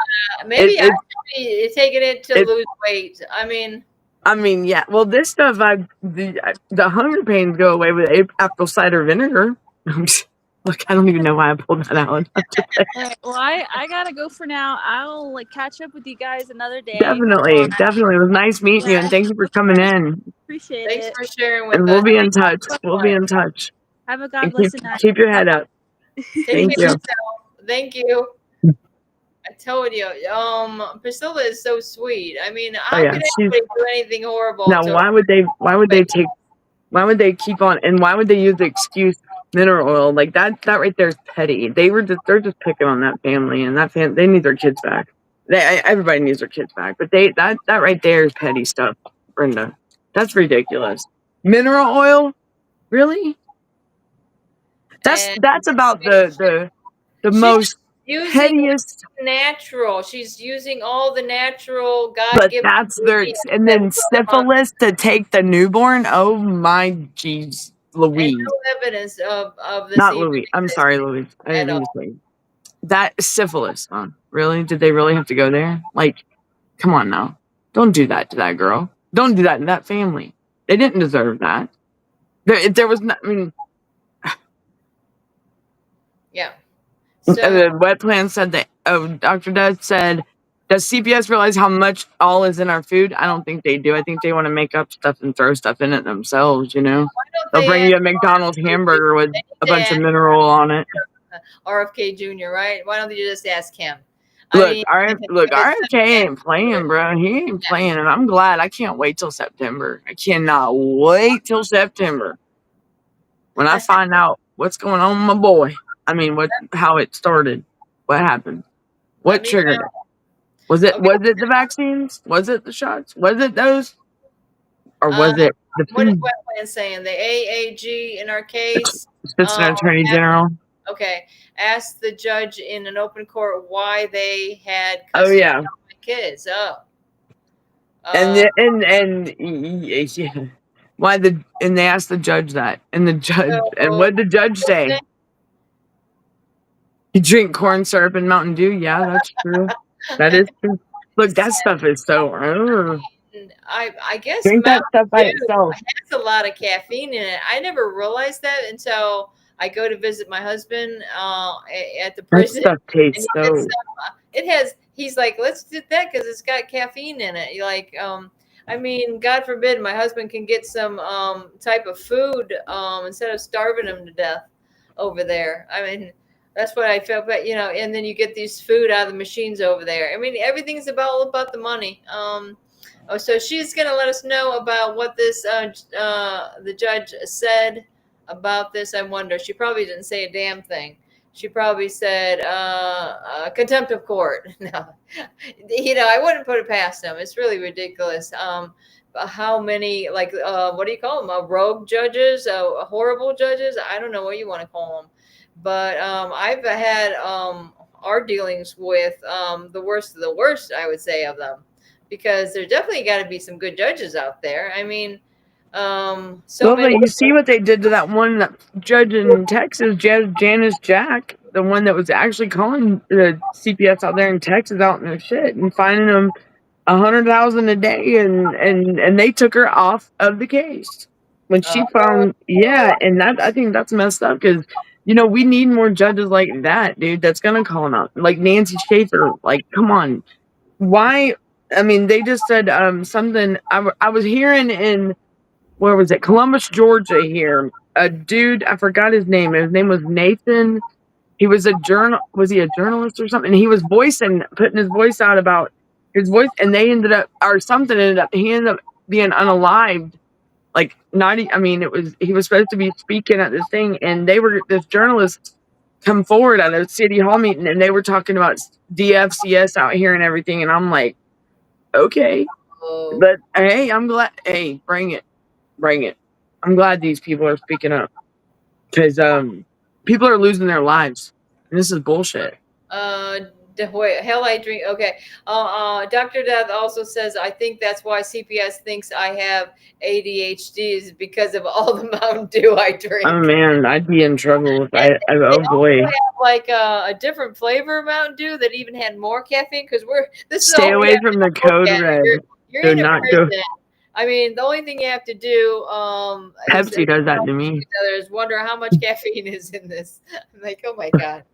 maybe I it should be taking it to it. lose weight. I mean, I mean, yeah. Well, this stuff, the hunger pains go away with apple cider vinegar. Look, I don't even know why I pulled that out. All right, well, I gotta go for now. I'll like catch up with you guys another day. Definitely. It was nice meeting you, and thank you for coming in. Appreciate Thanks it. for sharing with And us. we'll be in touch. We'll be in touch. Have a And God bless night. keep your head up. Take Thank care you. of yourself. Thank you. I told you, Priscilla is so sweet. I mean, how yeah, could she's- anybody do anything horrible? Now, to why would they keep on, and why would they use the excuse mineral oil? Like that right there is petty. They're just picking on that family, and they need their kids back. Everybody needs their kids back, but that right there is petty stuff, Brenda. That's ridiculous. Mineral oil? Really? That's about the most using pettiest. natural. She's using all the natural But God-given that's their, ingredients and that then we put on. syphilis to take the newborn. Oh my jeez, Louise. And no evidence of this. Not even Louise. I'm existing sorry, Louise. I at didn't mean all. to say that. Syphilis, huh? Really? Did they really have to go there? Like, come on now. Don't do that to that girl. Don't do that to that family. They didn't deserve that. There was not. I mean, Yeah. the wet plan said that. Oh, Dr. Death said, does CPS realize how much all is in our food? I don't think they do. I think they want to make up stuff and throw stuff in it themselves, you know? They'll bring you a McDonald's hamburger with a bunch of mineral on it. RFK Jr., right? Why don't you just ask him? Look, RFK ain't playing, bro. He ain't playing, and I'm glad. I can't wait till September. I cannot wait till September when I find out what's going on with my boy. I mean, how it started, what happened, what triggered it. Was it the vaccines? Was it the shots? Was it those? Or was it the food? What is Wetland saying? The AAG in our case? Assistant Attorney General. Okay. Asked the judge in an open court why they had custody of my kids. And they asked the judge that. And the judge, and what did the judge say? You drink corn syrup and Mountain Dew? Yeah, that's true. That is true. Look, that stuff is so. I guess drink that stuff by itself. It has a lot of caffeine in it. I never realized that until I go to visit my husband at the prison. That stuff tastes so. He's like, let's do that because it's got caffeine in it. You're like, I mean, God forbid my husband can get some type of food instead of starving him to death over there. I mean, that's what I felt. But and then you get these food out of the machines over there. I mean, everything's all about the money. So she's going to let us know about what this the judge said about this. I wonder. She probably didn't say a damn thing. She probably said contempt of court. No, I wouldn't put it past them. It's really ridiculous. How many, like, what do you call them? Rogue judges, horrible judges? I don't know what you want to call them. But I've had our dealings with the worst of the worst, I would say, of them. Because there definitely got to be some good judges out there. I mean, you see what they did to that one judge in Texas, Janice Jack, the one that was actually calling the CPS out there in Texas out in their shit and finding them $100,000 a day, and they took her off of the case when she found, and that I think that's messed up because we need more judges like that, dude. That's gonna call them out, like Nancy Schaefer. Like, come on, why? I mean, they just said something. I was hearing in, where was it? Columbus, Georgia. Here, a dude, I forgot his name. His name was Nathan. He was Was he a journalist or something? And he was putting his voice out about his voice, and he ended up being unalived. Like, he was supposed to be speaking at this thing, and this journalist come forward at a city hall meeting, and they were talking about DFCS out here and everything, and I'm like, okay, but hey, I'm glad. Hey, bring it. I'm glad these people are speaking up because people are losing their lives, and this is bullshit. Hell, I drink. Okay. Dr. Death also says, I think that's why CPS thinks I have ADHD is because of all the Mountain Dew I drink. Oh man, I'd be in trouble if oh boy. Have like a different flavor of Mountain Dew that even had more caffeine because stay away from the code red. You're in a prison. I mean, the only thing you have to do is Pepsi does that to me. others wonder how much caffeine is in this. I'm like, oh my god.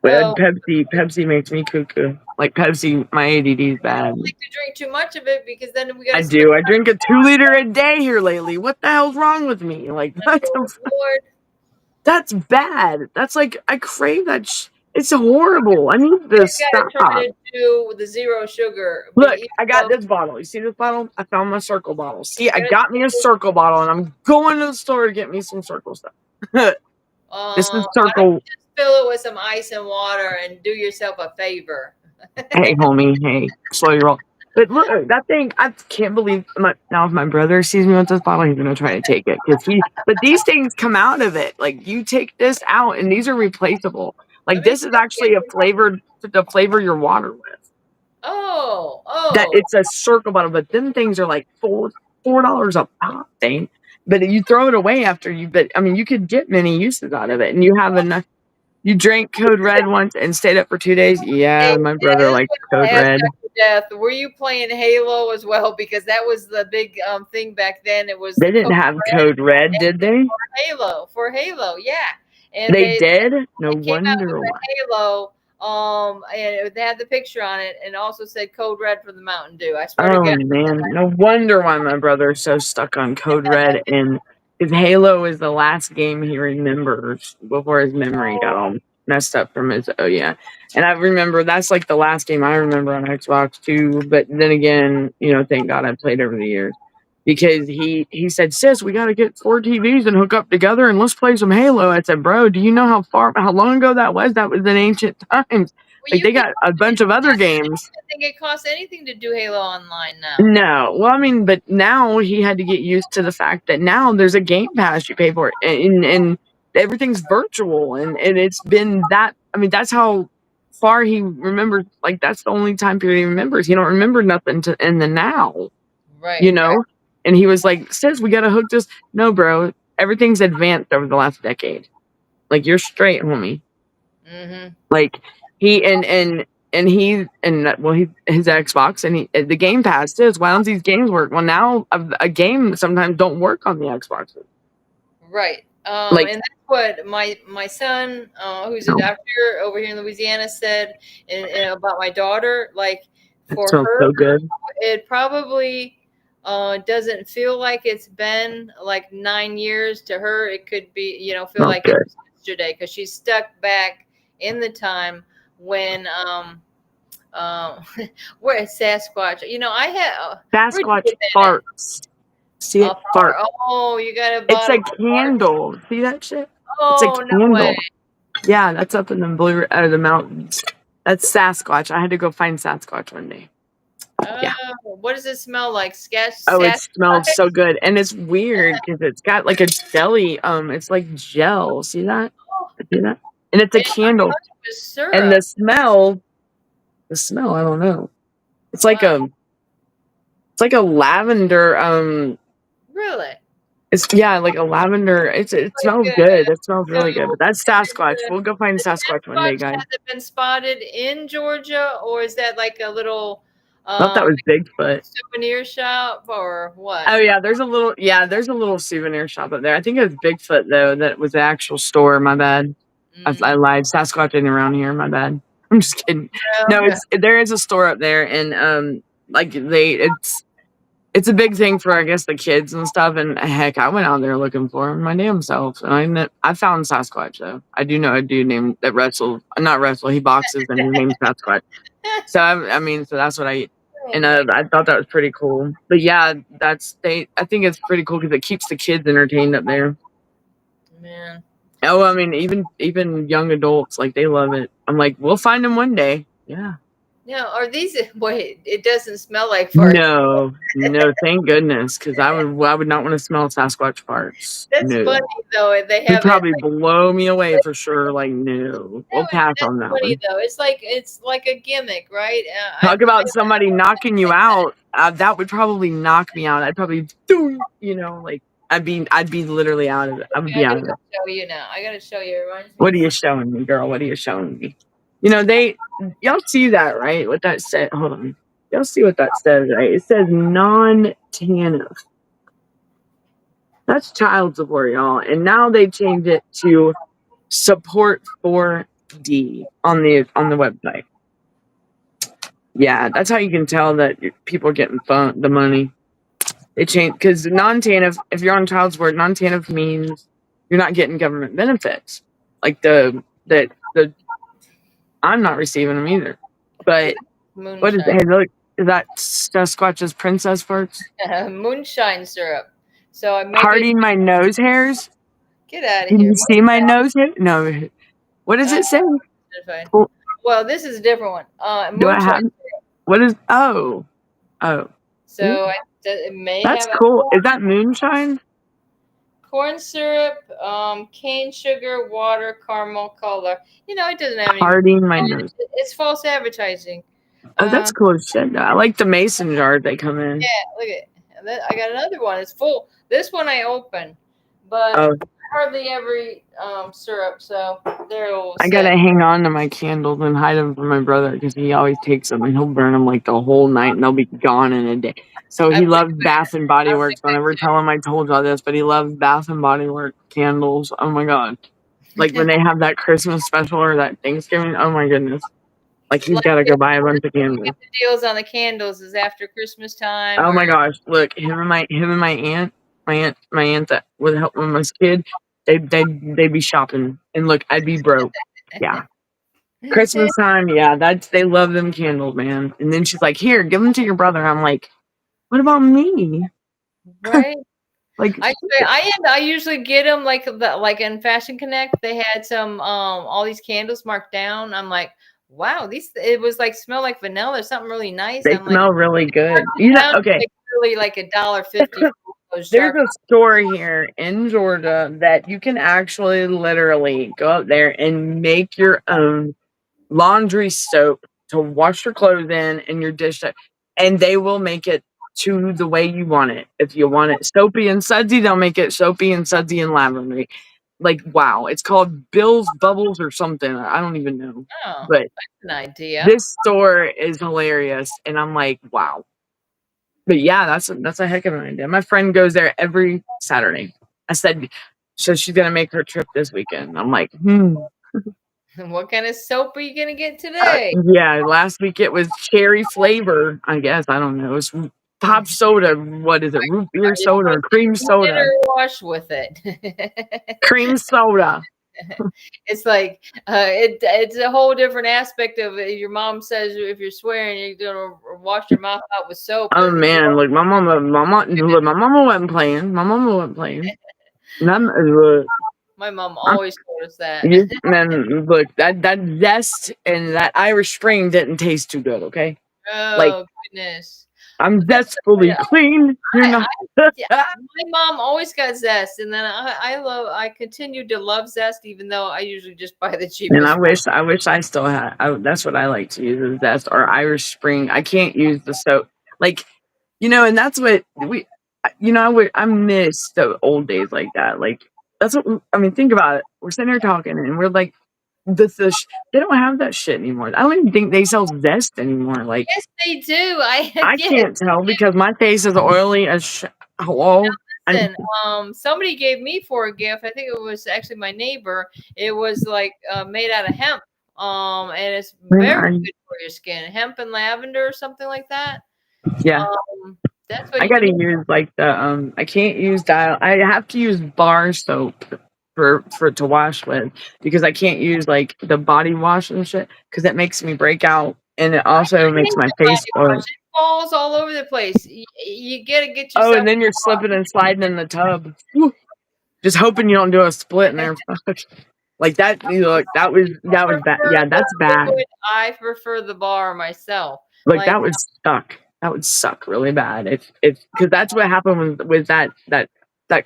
But Oh, Pepsi makes me cuckoo. Like Pepsi, my ADD is I bad. don't like to drink too much of it because then we got I to do. I drink a 2-liter a day here lately. What the hell's wrong with me? Like, what the Lord. that's bad. That's like, I crave that. It's horrible. I need to Got to stop. try to do the zero sugar. Look, Even I got though- this bottle. You see this bottle? I found my circle bottle. See, I gotta got me a circle bottle, and I'm going to the store to get me some circle stuff. This is why don't circle. you just fill it with some ice and water and do yourself a favor? Hey, homie. Hey, slow your roll. But look, that thing, I can't believe. Now, if my brother sees me with this bottle, he's gonna try to take it but these things come out of it. Like, you take this out, and these are replaceable. Like, Let me this is actually a flavored to flavor your water with. That Oh. it's a circle bottle, but them things are like $4 a pop thing. But you throw it away after you. But I mean, you could get many uses out of it, and you have enough. You drank Code Red once and stayed up for 2 days. Yeah, my brother this is liked what I Code asked Red. Dr. Death. Were you playing Halo as well? Because that was the big thing back then. It was They didn't have Code Red, did they? For Halo, yeah. And They did. No it came out with wonder the why. Halo, and they had the picture on it, and also said Code Red for the Mountain Dew. I swear Oh to God. man, no wonder why my brother's so stuck on Code Red, and his Halo is the last game he remembers before his memory got all messed up from his. Oh yeah, and I remember that's like the last game I remember on Xbox too. But then again, thank God I played over the years because he said, "Sis, we got to get 4 TVs and hook up together and let's play some Halo." I said, "Bro, do you know how long ago that was? That was in ancient times. Well, Like you they can, got a bunch of other games." I think it costs anything to do Halo Online now. No. Well, I mean, but now he had to get used to the fact that now there's a Game Pass you pay for, and everything's virtual, and it's been that. I mean, that's how far he remembers. Like, that's the only time period he remembers. He don't remember nothing in the now, Right. Right. And he was like, "Says we gotta hook this." No, bro. Everything's advanced over the last decade. Like, you're straight, homie. Mm-hmm. Like he his Xbox and the Game Pass is why don't these games work? Well, now a game sometimes don't work on the Xboxes. Right. Like- And that's what my son, who's a doctor over here in Louisiana, said and about my daughter. Like, for It smells her, so good. it probably doesn't feel like it's been like 9 years. To her, it could be, feel Smells like good. it was yesterday because she's stuck back in the time when where Sasquatch. I had Sasquatch where'd you get that? farts. See it? Fart. Oh, you got a It's bottle a of fart? candle. See that shit? Oh, It's a no candle. way. Yeah, that's up in the mountains. That's Sasquatch. I had to go find Sasquatch one day. Yeah. What does it smell like? Oh, it smells so good, and it's weird because it's got like a jelly. It's like gel. See that? See that? And it's a candle. Syrup. And the smell, I don't know. It's like a lavender. Really? It's like a lavender. It smells good. It smells really good. But that's Sasquatch. We'll go find Sasquatch one day, guys. Has it been spotted in Georgia, or is that like a little I thought that was Bigfoot. souvenir shop, or what? Oh yeah, there's a little souvenir shop up there. I think it was Bigfoot though. That was the actual store. My bad. I lied. Sasquatch ain't around here. My bad. I'm just kidding. No, there is a store up there, and it's a big thing for I guess the kids and stuff. And heck, I went out there looking for him my damn self, and I found Sasquatch though. I do know a dude named that not wrestle. He boxes and his name's Sasquatch. So I mean, so that's what I eat. And I thought that was pretty cool. But yeah, I think it's pretty cool because it keeps the kids entertained up there. Man. Oh, I mean, even young adults, like, they love it. I'm like, we'll find them one day. Yeah. Now, are these? Wait, it doesn't smell like farts. No, thank goodness, because I would not want to smell Sasquatch farts. That's funny though. They have It'd probably blow me away for sure. Like, no, we'll pass on that funny, one. though. It's like a gimmick, right? Talk about somebody knocking you out. That would probably knock me out. I'd probably, like, I'd be literally out of it. I would be out of it. Show you now. I gotta show you. What are you showing me, girl? What are you showing me? Y'all see that, right? What that said? Hold on. Y'all see what that says, right? It says non-TANF. That's child support, y'all. And now they changed it to support for D on the website. Yeah, that's how you can tell that people are getting the money. It changed because non-TANF, if you're on child support, non-TANF means you're not getting government benefits. Like the I'm not receiving them either. But what is Moonshine. hey look, is that Sasquatch's princess farts? Moonshine syrup. So I make it. Parting my nose hairs. Get out of Can here. you see my nose hair? No. What does it say? Moonshine. Well, Well, this is a different one. do I Moonshine. have? What is? Oh. So it may That's have cool. Is that moonshine? corn syrup, cane sugar, water, caramel color. It doesn't have any. Parting my nose. It's false advertising. Oh, that's cool as shit. I like the mason jars they come in. Yeah, look at it. I got another one. It's full. This one I open, but Oh, hardly ever eat syrup. So there. I gotta hang on to my candles and hide them from my brother because he always takes them and he'll burn them like the whole night and they'll be gone in a day. So he loves Bath and Body Works. Don't ever tell him I told y'all this, but he loves Bath and Body Works candles. Oh my god! Like when they have that Christmas special or that Thanksgiving. Oh my goodness! Like he's gotta go buy a bunch of candles. The deals on the candles is after Christmas time. Oh my gosh! Look, him and my aunt, my aunt that would help when I was a kid. They'd be shopping and look, I'd be broke. Yeah. Christmas time, yeah, they love them candles, man. And then she's like, "Here, give them to your brother." I'm like, "What about me?" Right. Like, I usually get them like in Fashion Connect. They had some all these candles marked down. I'm like, wow, it was like smell like vanilla, something really nice. they smell really good. Okay. Like really like $1.50. There's a store here in Georgia that you can actually literally go up there and make your own laundry soap to wash your clothes in and your dish soap, and they will make it to the way you want it. If you want it soapy and sudsy, they'll make it soapy and sudsy and lavendery. Like, wow, it's called Bill's Bubbles or something. I don't even know. Oh, But that's an idea. this store is hilarious, and I'm like, wow. But yeah, that's a heck of an idea. My friend goes there every Saturday. I said, so she's gonna make her trip this weekend. I'm like, What kind of soap are you gonna get today? yeah, last week it was cherry flavor. I guess I don't know. It's pop soda. What is it? Root beer soda or cream soda? Wash with it. Cream soda. It's like it's a whole different aspect of it. Your mom says if you're swearing, you're gonna wash your mouth out with soap. Oh man, look, my mama wasn't playing. My mama wasn't playing. My mom always told us that. Man, look, that zest and that Irish Spring didn't taste too good. Okay. Oh goodness. I'm zestfully clean. My mom always got zest, and then I continued to love zest, even though I usually just buy the cheapest. And I wish I still had. That's what I like to use is zest or Irish Spring. I can't use the soap, like and that's what I miss the old days like that. Like that's what I mean. Think about it. We're sitting here talking, and we're like, they don't have that shit anymore. I don't even think they sell zest anymore. Like, yes, they do. I can't tell because my face is oily as hello. Listen, somebody gave me for a gift. I think it was actually my neighbor. It was like made out of hemp. And it's very good for your skin. Hemp and lavender or something like that. Yeah. That's what I gotta use like the I can't use dial. I have to use bar soap for to wash with because I can't use like the body wash and shit because it makes me break out and it also makes my face oil. It falls all over the place. You gotta get yourself. Oh, and then you're slipping and sliding in the tub. Woo. Just hoping you don't do a split in there. Like that. Look, that was bad. Yeah, that's bad. I prefer the bar myself. Like that would suck. That would suck really bad if because that's what happened with that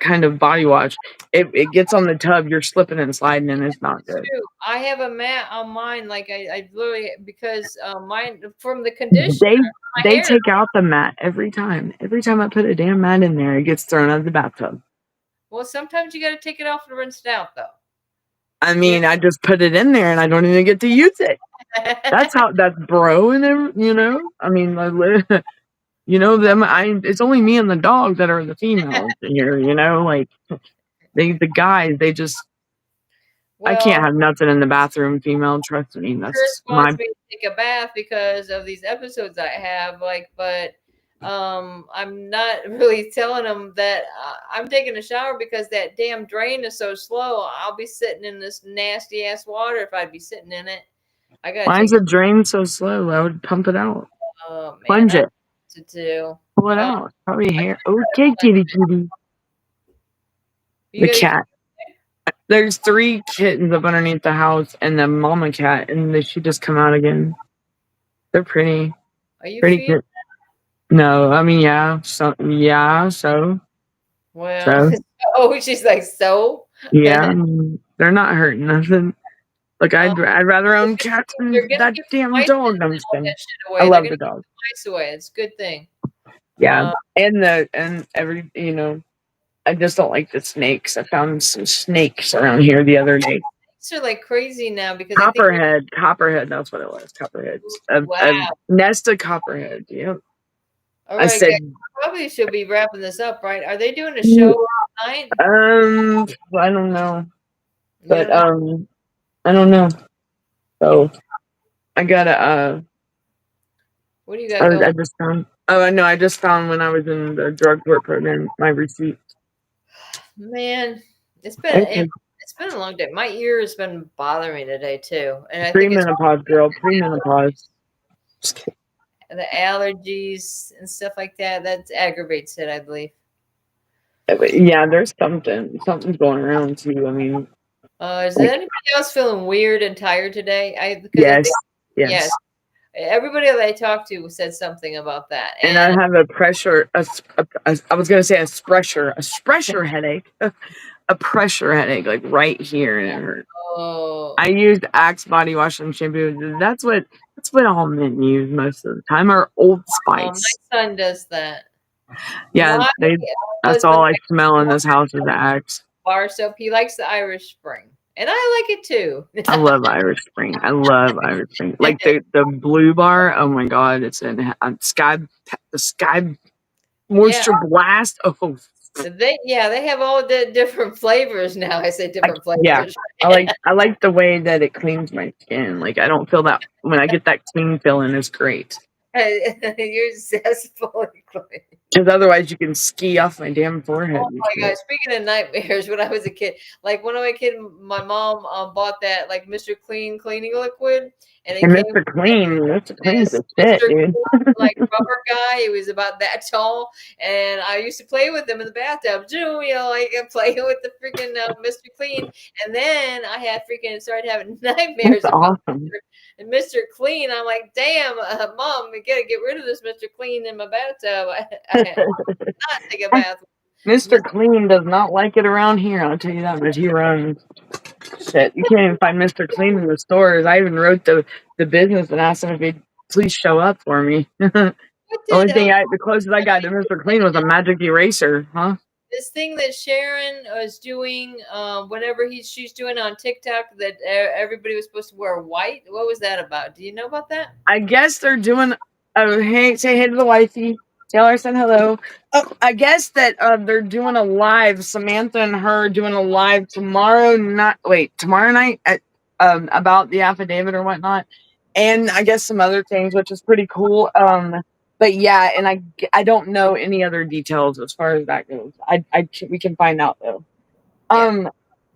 kind of body wash. It gets on the tub, you're slipping and sliding, and it's not good. True. I have a mat on mine, like I literally because mine from the conditioner. They take out the mat every time. Every time I put a damn mat in there, it gets thrown out of the bathtub. Well, sometimes you got to take it off and rinse it out, though. I mean, I just put it in there and I don't even get to use it. That's bro, and I mean, You know them. It's only me and the dog that are the females here. You know, like the guys. They just. I Well, can't have nothing in the bathroom, female. Trust me. Chris That's wants my. me to take a bath because of these episodes I have, like, but I'm not really telling him that I'm taking a shower because that damn drain is so slow. I'll be sitting in this nasty ass water if I'd be sitting in it. I gotta Why is take the drain so slow? I would pump it out. oh man, Plunge I it. to do. Pull it Uh, out. Probably hair. Okay, kitty kitty. you The got your cat. There's 3 kittens up underneath the house and the mama cat, and she just come out again. They're pretty. are you Pretty feeding? good. No, I mean, yeah. So. Well, oh, she's like, so Yeah, I mean, they're not hurting nothing. Look, um, I'd rather own cats they're than gonna that keep the damn mice dog. I'm and just all kidding. that shit I away. They're love gonna the keep dog. the mice away. It's a good thing. Yeah, and every I just don't like the snakes. I found some snakes around here the other day. Snakes are like crazy now because I think Copperhead. That's what it was. Copperheads. A wow. nest of copperhead. Yep. All I right, said, guys, probably should be wrapping this up, right? Are they doing a "Mm, show tonight? I don't know, You but don't know? I don't know. So I gotta What do you got going? I just found. Oh no! I just found when I was in the drug court program my receipt. Man, it's Okay. been a long day. My ear has been bothering me today too, and I think it's Premenopause, girl. Premenopause. the allergies and stuff like that. That aggravates it, I believe. Yeah, there's something's going around too. I mean, Is like, anybody else feeling weird and tired today? Because I yes, think yes, yes. everybody that I talked to said something about that, And I and have a pressure. I was gonna say a pressure headache, a pressure headache, like right here, and it hurts. oh, I used Axe body wash and shampoo. That's what all men use most of the time, or Old my Spice. son does that. Yeah, My that's husband all I likes smell in this house is Axe. bar soap. He likes the Irish Spring, and I like it too. I love Irish Spring. I love Irish Spring. Like the blue bar. Oh my god, it's in the Sky Yeah, Moisture Blast. Oh, they have all the different flavors now. I say different yeah. flavors. I like the way that it cleans my skin. Like I don't feel that when I get that clean feeling. It's great. You're zestfully clean. Because otherwise, you can ski off my damn forehead. Oh And my shit. God! Speaking of nightmares, when I was a kid, like when I was a kid, my mom bought that like Mr. Clean cleaning liquid, and it And came Mr. Clean's this the shit, Mr. dude. Clean, like rubber guy. He was about that tall, and I used to play with him in the bathtub too. You know, like playing with the freaking Mr. Clean. And then I had freaking started having nightmares That's about awesome. Mr. Clean. I'm like, damn, mom, we gotta get rid of this Mr. Clean in my bathtub. I not take a bath. Mr. Clean does not like it around here. I'll tell you that much. He runs. Shit, you can't even find Mr. Clean in the stores. I even wrote the business and asked him if he'd please show up for me. The What only did thing the closest I got to Mr. Clean was a magic eraser, huh? this thing that Sharon was doing whenever she's doing on TikTok that everybody was supposed to wear white? What was that about? Do you know about that? I guess they're doing. Oh, hey, say hey to the wifey. Tell her I said hello. Oh, I guess that they're doing a live. Samantha and her doing a live tomorrow night at about the affidavit or whatnot, and I guess some other things, which is pretty cool. But yeah, and I don't know any other details as far as that goes. We can find out though. Yeah.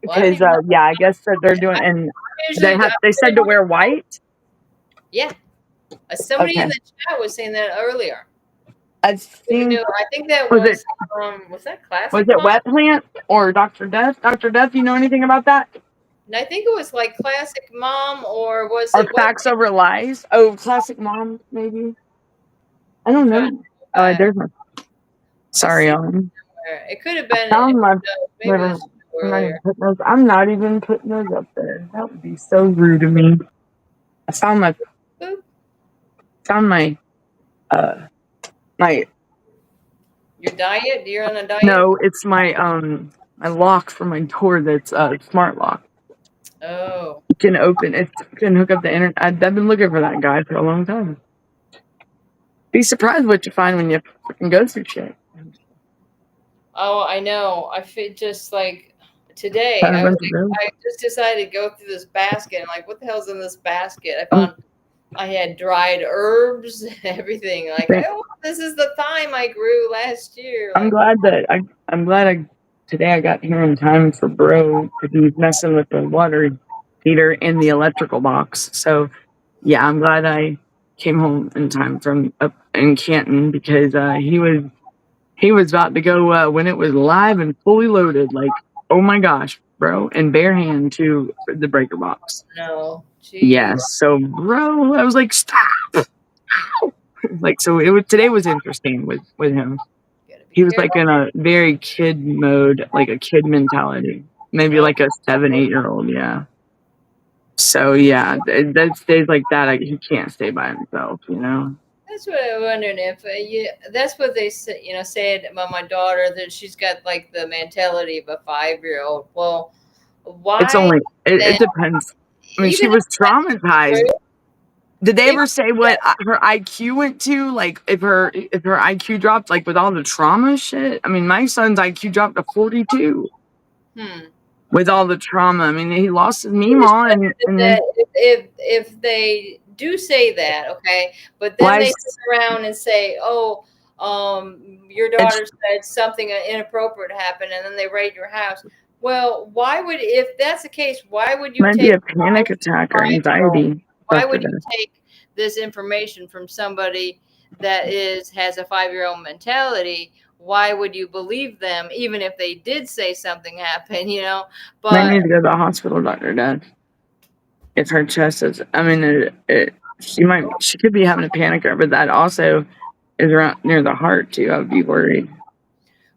Well, I don't Because even know. yeah, I guess that they're doing, and Usually, they said to wear white. yeah. Somebody in Okay. the chat was saying that earlier. I think I think that was was that Classic it Mom? Wet Plant or Dr. Death? Dr. Death, you know anything about that? And I think it was like Classic Mom, or was Or it what? Facts Over Lies? Oh, Classic Mom, maybe. I I'm don't trying to know. go back. There's my. Let's Sorry, see. Ellen. It could have been. Found my. Maybe it was earlier. I'm not even putting those up there. That would be so rude of me. I found my. Boop. Found my. My. Your diet? You're on a diet? No, it's my my lock for my door. That's smart lock. Oh. You can open it. You can hook up the internet. I've been looking for that guy for a long time. Be surprised what you find when you fucking go through shit. Oh, I know. I feel just like today. Find a bunch of those. I just decided to go through this basket. I'm like, what the hell's in this basket? I Oh. found I had dried herbs, everything. Like, Okay. oh, this is the thyme I grew last year. I'm Like, glad today I got here in time for bro because he was messing with the water heater in the electrical box. So yeah, I'm glad I came home in time from up in Canton because he was about to go when it was live and fully loaded. Like, oh my gosh, bro, and bare hand to the breaker box. no, Yes. jeez. So bro, I was like, stop. Ow! Like, so today was interesting with him. Gotta be He was like careful. in a very kid mode, like a kid mentality, maybe No, like a 7, 8 year old. Yeah. So yeah, that's days like that. He can't stay by himself, you know. that's what I wondered if that's what they said. Said about my daughter that she's got like the mentality of a 5-year-old. Well, It's why only then? it depends. I mean, she Even if was traumatized. true, Did they even ever say what her IQ went to? Like if her IQ dropped, like with all the trauma shit. I mean, my son's IQ dropped to 42 hmm. with all the trauma. I mean, he lost his I just Mima, wondered and then that if they do say that, okay, but then they life. sit around and say, "Oh, your It's daughter said something inappropriate happened," and then they raid your house. Well, why would if that's the case? Why would you might be take a panic attack or 5-year-old? anxiety Why after would you that. take this information from somebody that has a 5-year-old mentality? Why would you believe them, even if they did say something happened? Might need But to go to the hospital, Doctor Dad. If her chest is, I mean, she could be having a panic, but that also is around near the heart too. I would be worried.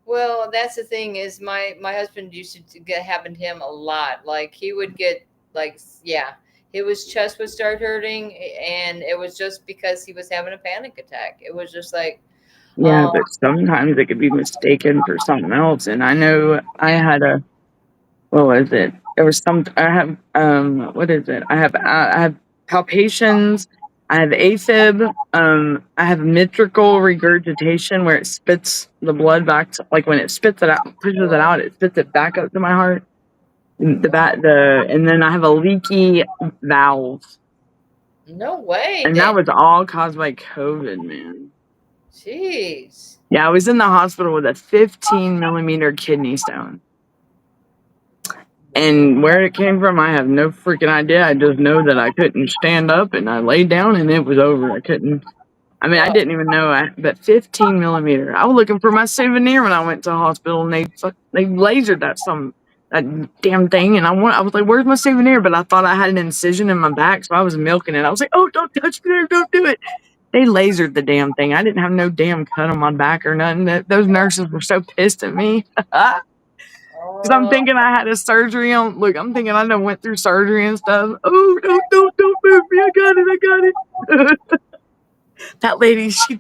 well, that's the thing is my husband used to get happen to him a lot. Like he would get like yeah, his chest would start hurting, and it was just because he was having a panic attack. It was just like, Yeah, um, but sometimes it could be mistaken for something else. And I know I had a, what was it? There was some. I have what is it? I have palpitations. I have AFib. I have metrical regurgitation where it spits the blood back to, like when it spits it out, pushes it out, it spits it back up to my heart. And then I have a leaky valve, no way, and Dan. that was all caused by COVID, man. Jeez. Yeah, I was in the hospital with a 15 millimeter kidney stone. And where it came from, I have no freaking idea. I just know that I couldn't stand up and I laid down and it was over. I couldn't, I mean, I Well, didn't even know, but 15 millimeter. I was looking for my souvenir when I went to the hospital and they lasered that damn thing. And I was like, where's my souvenir? But I thought I had an incision in my back. So I was milking it. I was like, oh, don't touch me there. Don't do it. They lasered the damn thing. I didn't have no damn cut on my back or nothing. Those nurses were so pissed at me. Because I'm oh, thinking I had a surgery on. Look, I'm thinking I done went through surgery and stuff. Oh, don't move me. I got it. That lady, she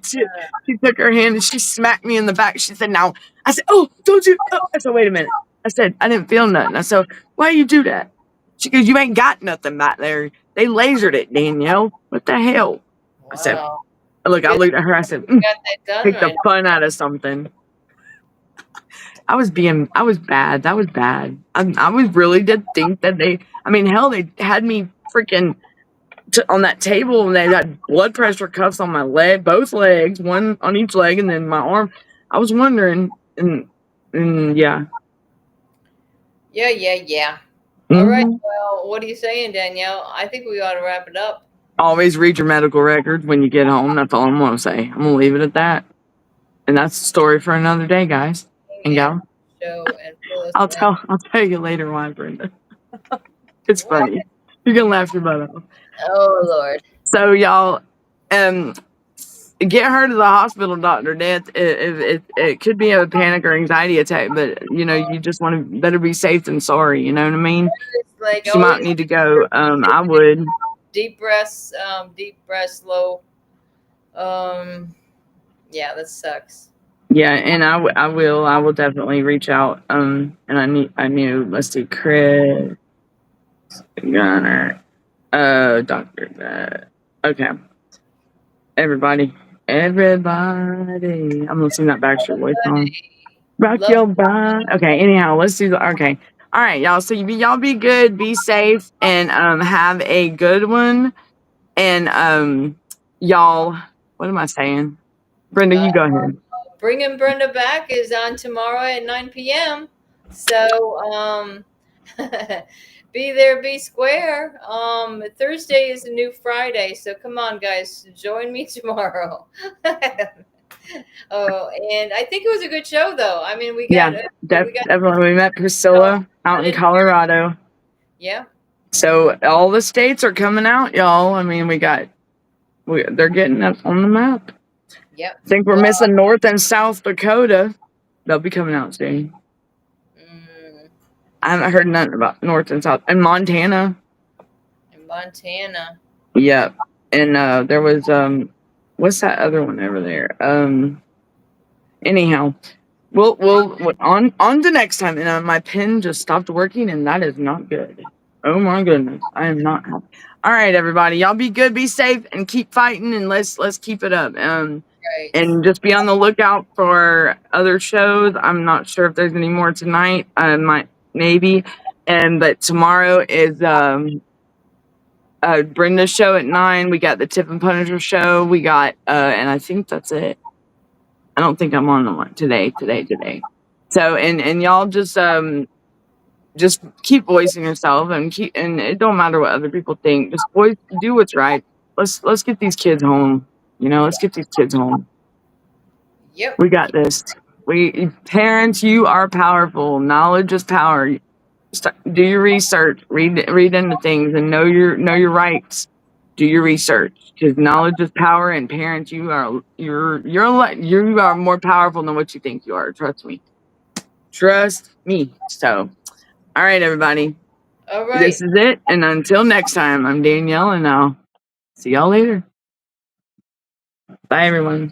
took her hand and she smacked me in the back. She said, "Now," I said, "Oh, don't you?" Oh. I said, "Wait a minute." I said, "I didn't feel nothing." I said, "Why you do that?" She goes, "You ain't got nothing back there. They lasered it, Danielle. What the hell?" I said, wow. "Look." I Good looked at her. I said, you got that done "Take the right. fun out of something." I was bad. That was bad. I was really did think that I mean, hell, they had me freaking on that table and they had blood pressure cuffs on my leg, both legs, one on each leg, and then my arm. I was wondering, and yeah. Yeah. All right. Hmm. Well, what are you saying, Danielle? I think we ought to wrap it up. Always read your medical records when you get home. That's all I'm going to say. I'm going to leave it at that. And that's the story for another day, guys and And gals. show and fill us in. I'll tell you later why, Brenda. It's What? funny. You're going to laugh your butt off. Oh Lord. So y'all, get her to the hospital, Doctor. It could be a panic or anxiety attack, but you just want to better be safe than sorry. You know what I mean? It's like She always might need to go. I would. deep breaths, slow. Yeah, that sucks. Yeah, and I will definitely reach out. And I knew. Let's see, Chris Gunner, Doctor. Okay, everybody. Everybody. I'm gonna sing that Backstreet Boys song. Rock Love. your body. Okay, anyhow, let's do the okay. All right, y'all. So y'all be good, be safe, and have a good one. And y'all, what am I saying? Brenda, you go ahead. Bringing Brenda Back is on tomorrow at 9 p.m. So be there, be square. Thursday is a new Friday, so come on, guys, join me tomorrow. Oh, and I think it was a good show, though. I mean, we got Definitely. We met Priscilla out in Colorado. Yeah. So all the states are coming out, y'all. I mean, they're getting us on the map. Yep. I think we're missing North and South Dakota. They'll be coming out soon. I haven't heard nothing about North and South. And Montana. In Montana. Yep. And there was what's that other one over there? Anyhow, we'll on to next time. And my pen just stopped working, and that is not good. Oh my goodness, I am not happy. All right, everybody, y'all be good, be safe, and keep fighting, and let's keep it up. Right. And just be on the lookout for other shows. I'm not sure if there's any more tonight. I might, maybe. But tomorrow is Brenda's show at 9. We got the Tip and Punisher show. We got and I think that's it. I don't think I'm on the one today. So and y'all just keep voicing yourself and it don't matter what other people think. Just do what's right. Let's get these kids home. Let's get these kids home. Yep. We got this. Parents, you are powerful. Knowledge is power. Do your research. Read into things and know your rights. Do your research because knowledge is power. And parents, you are more powerful than what you think you are. Trust me. So, all right, everybody. All right. This is it. And until next time, I'm Danielle, and I'll see y'all later. Bye, everyone.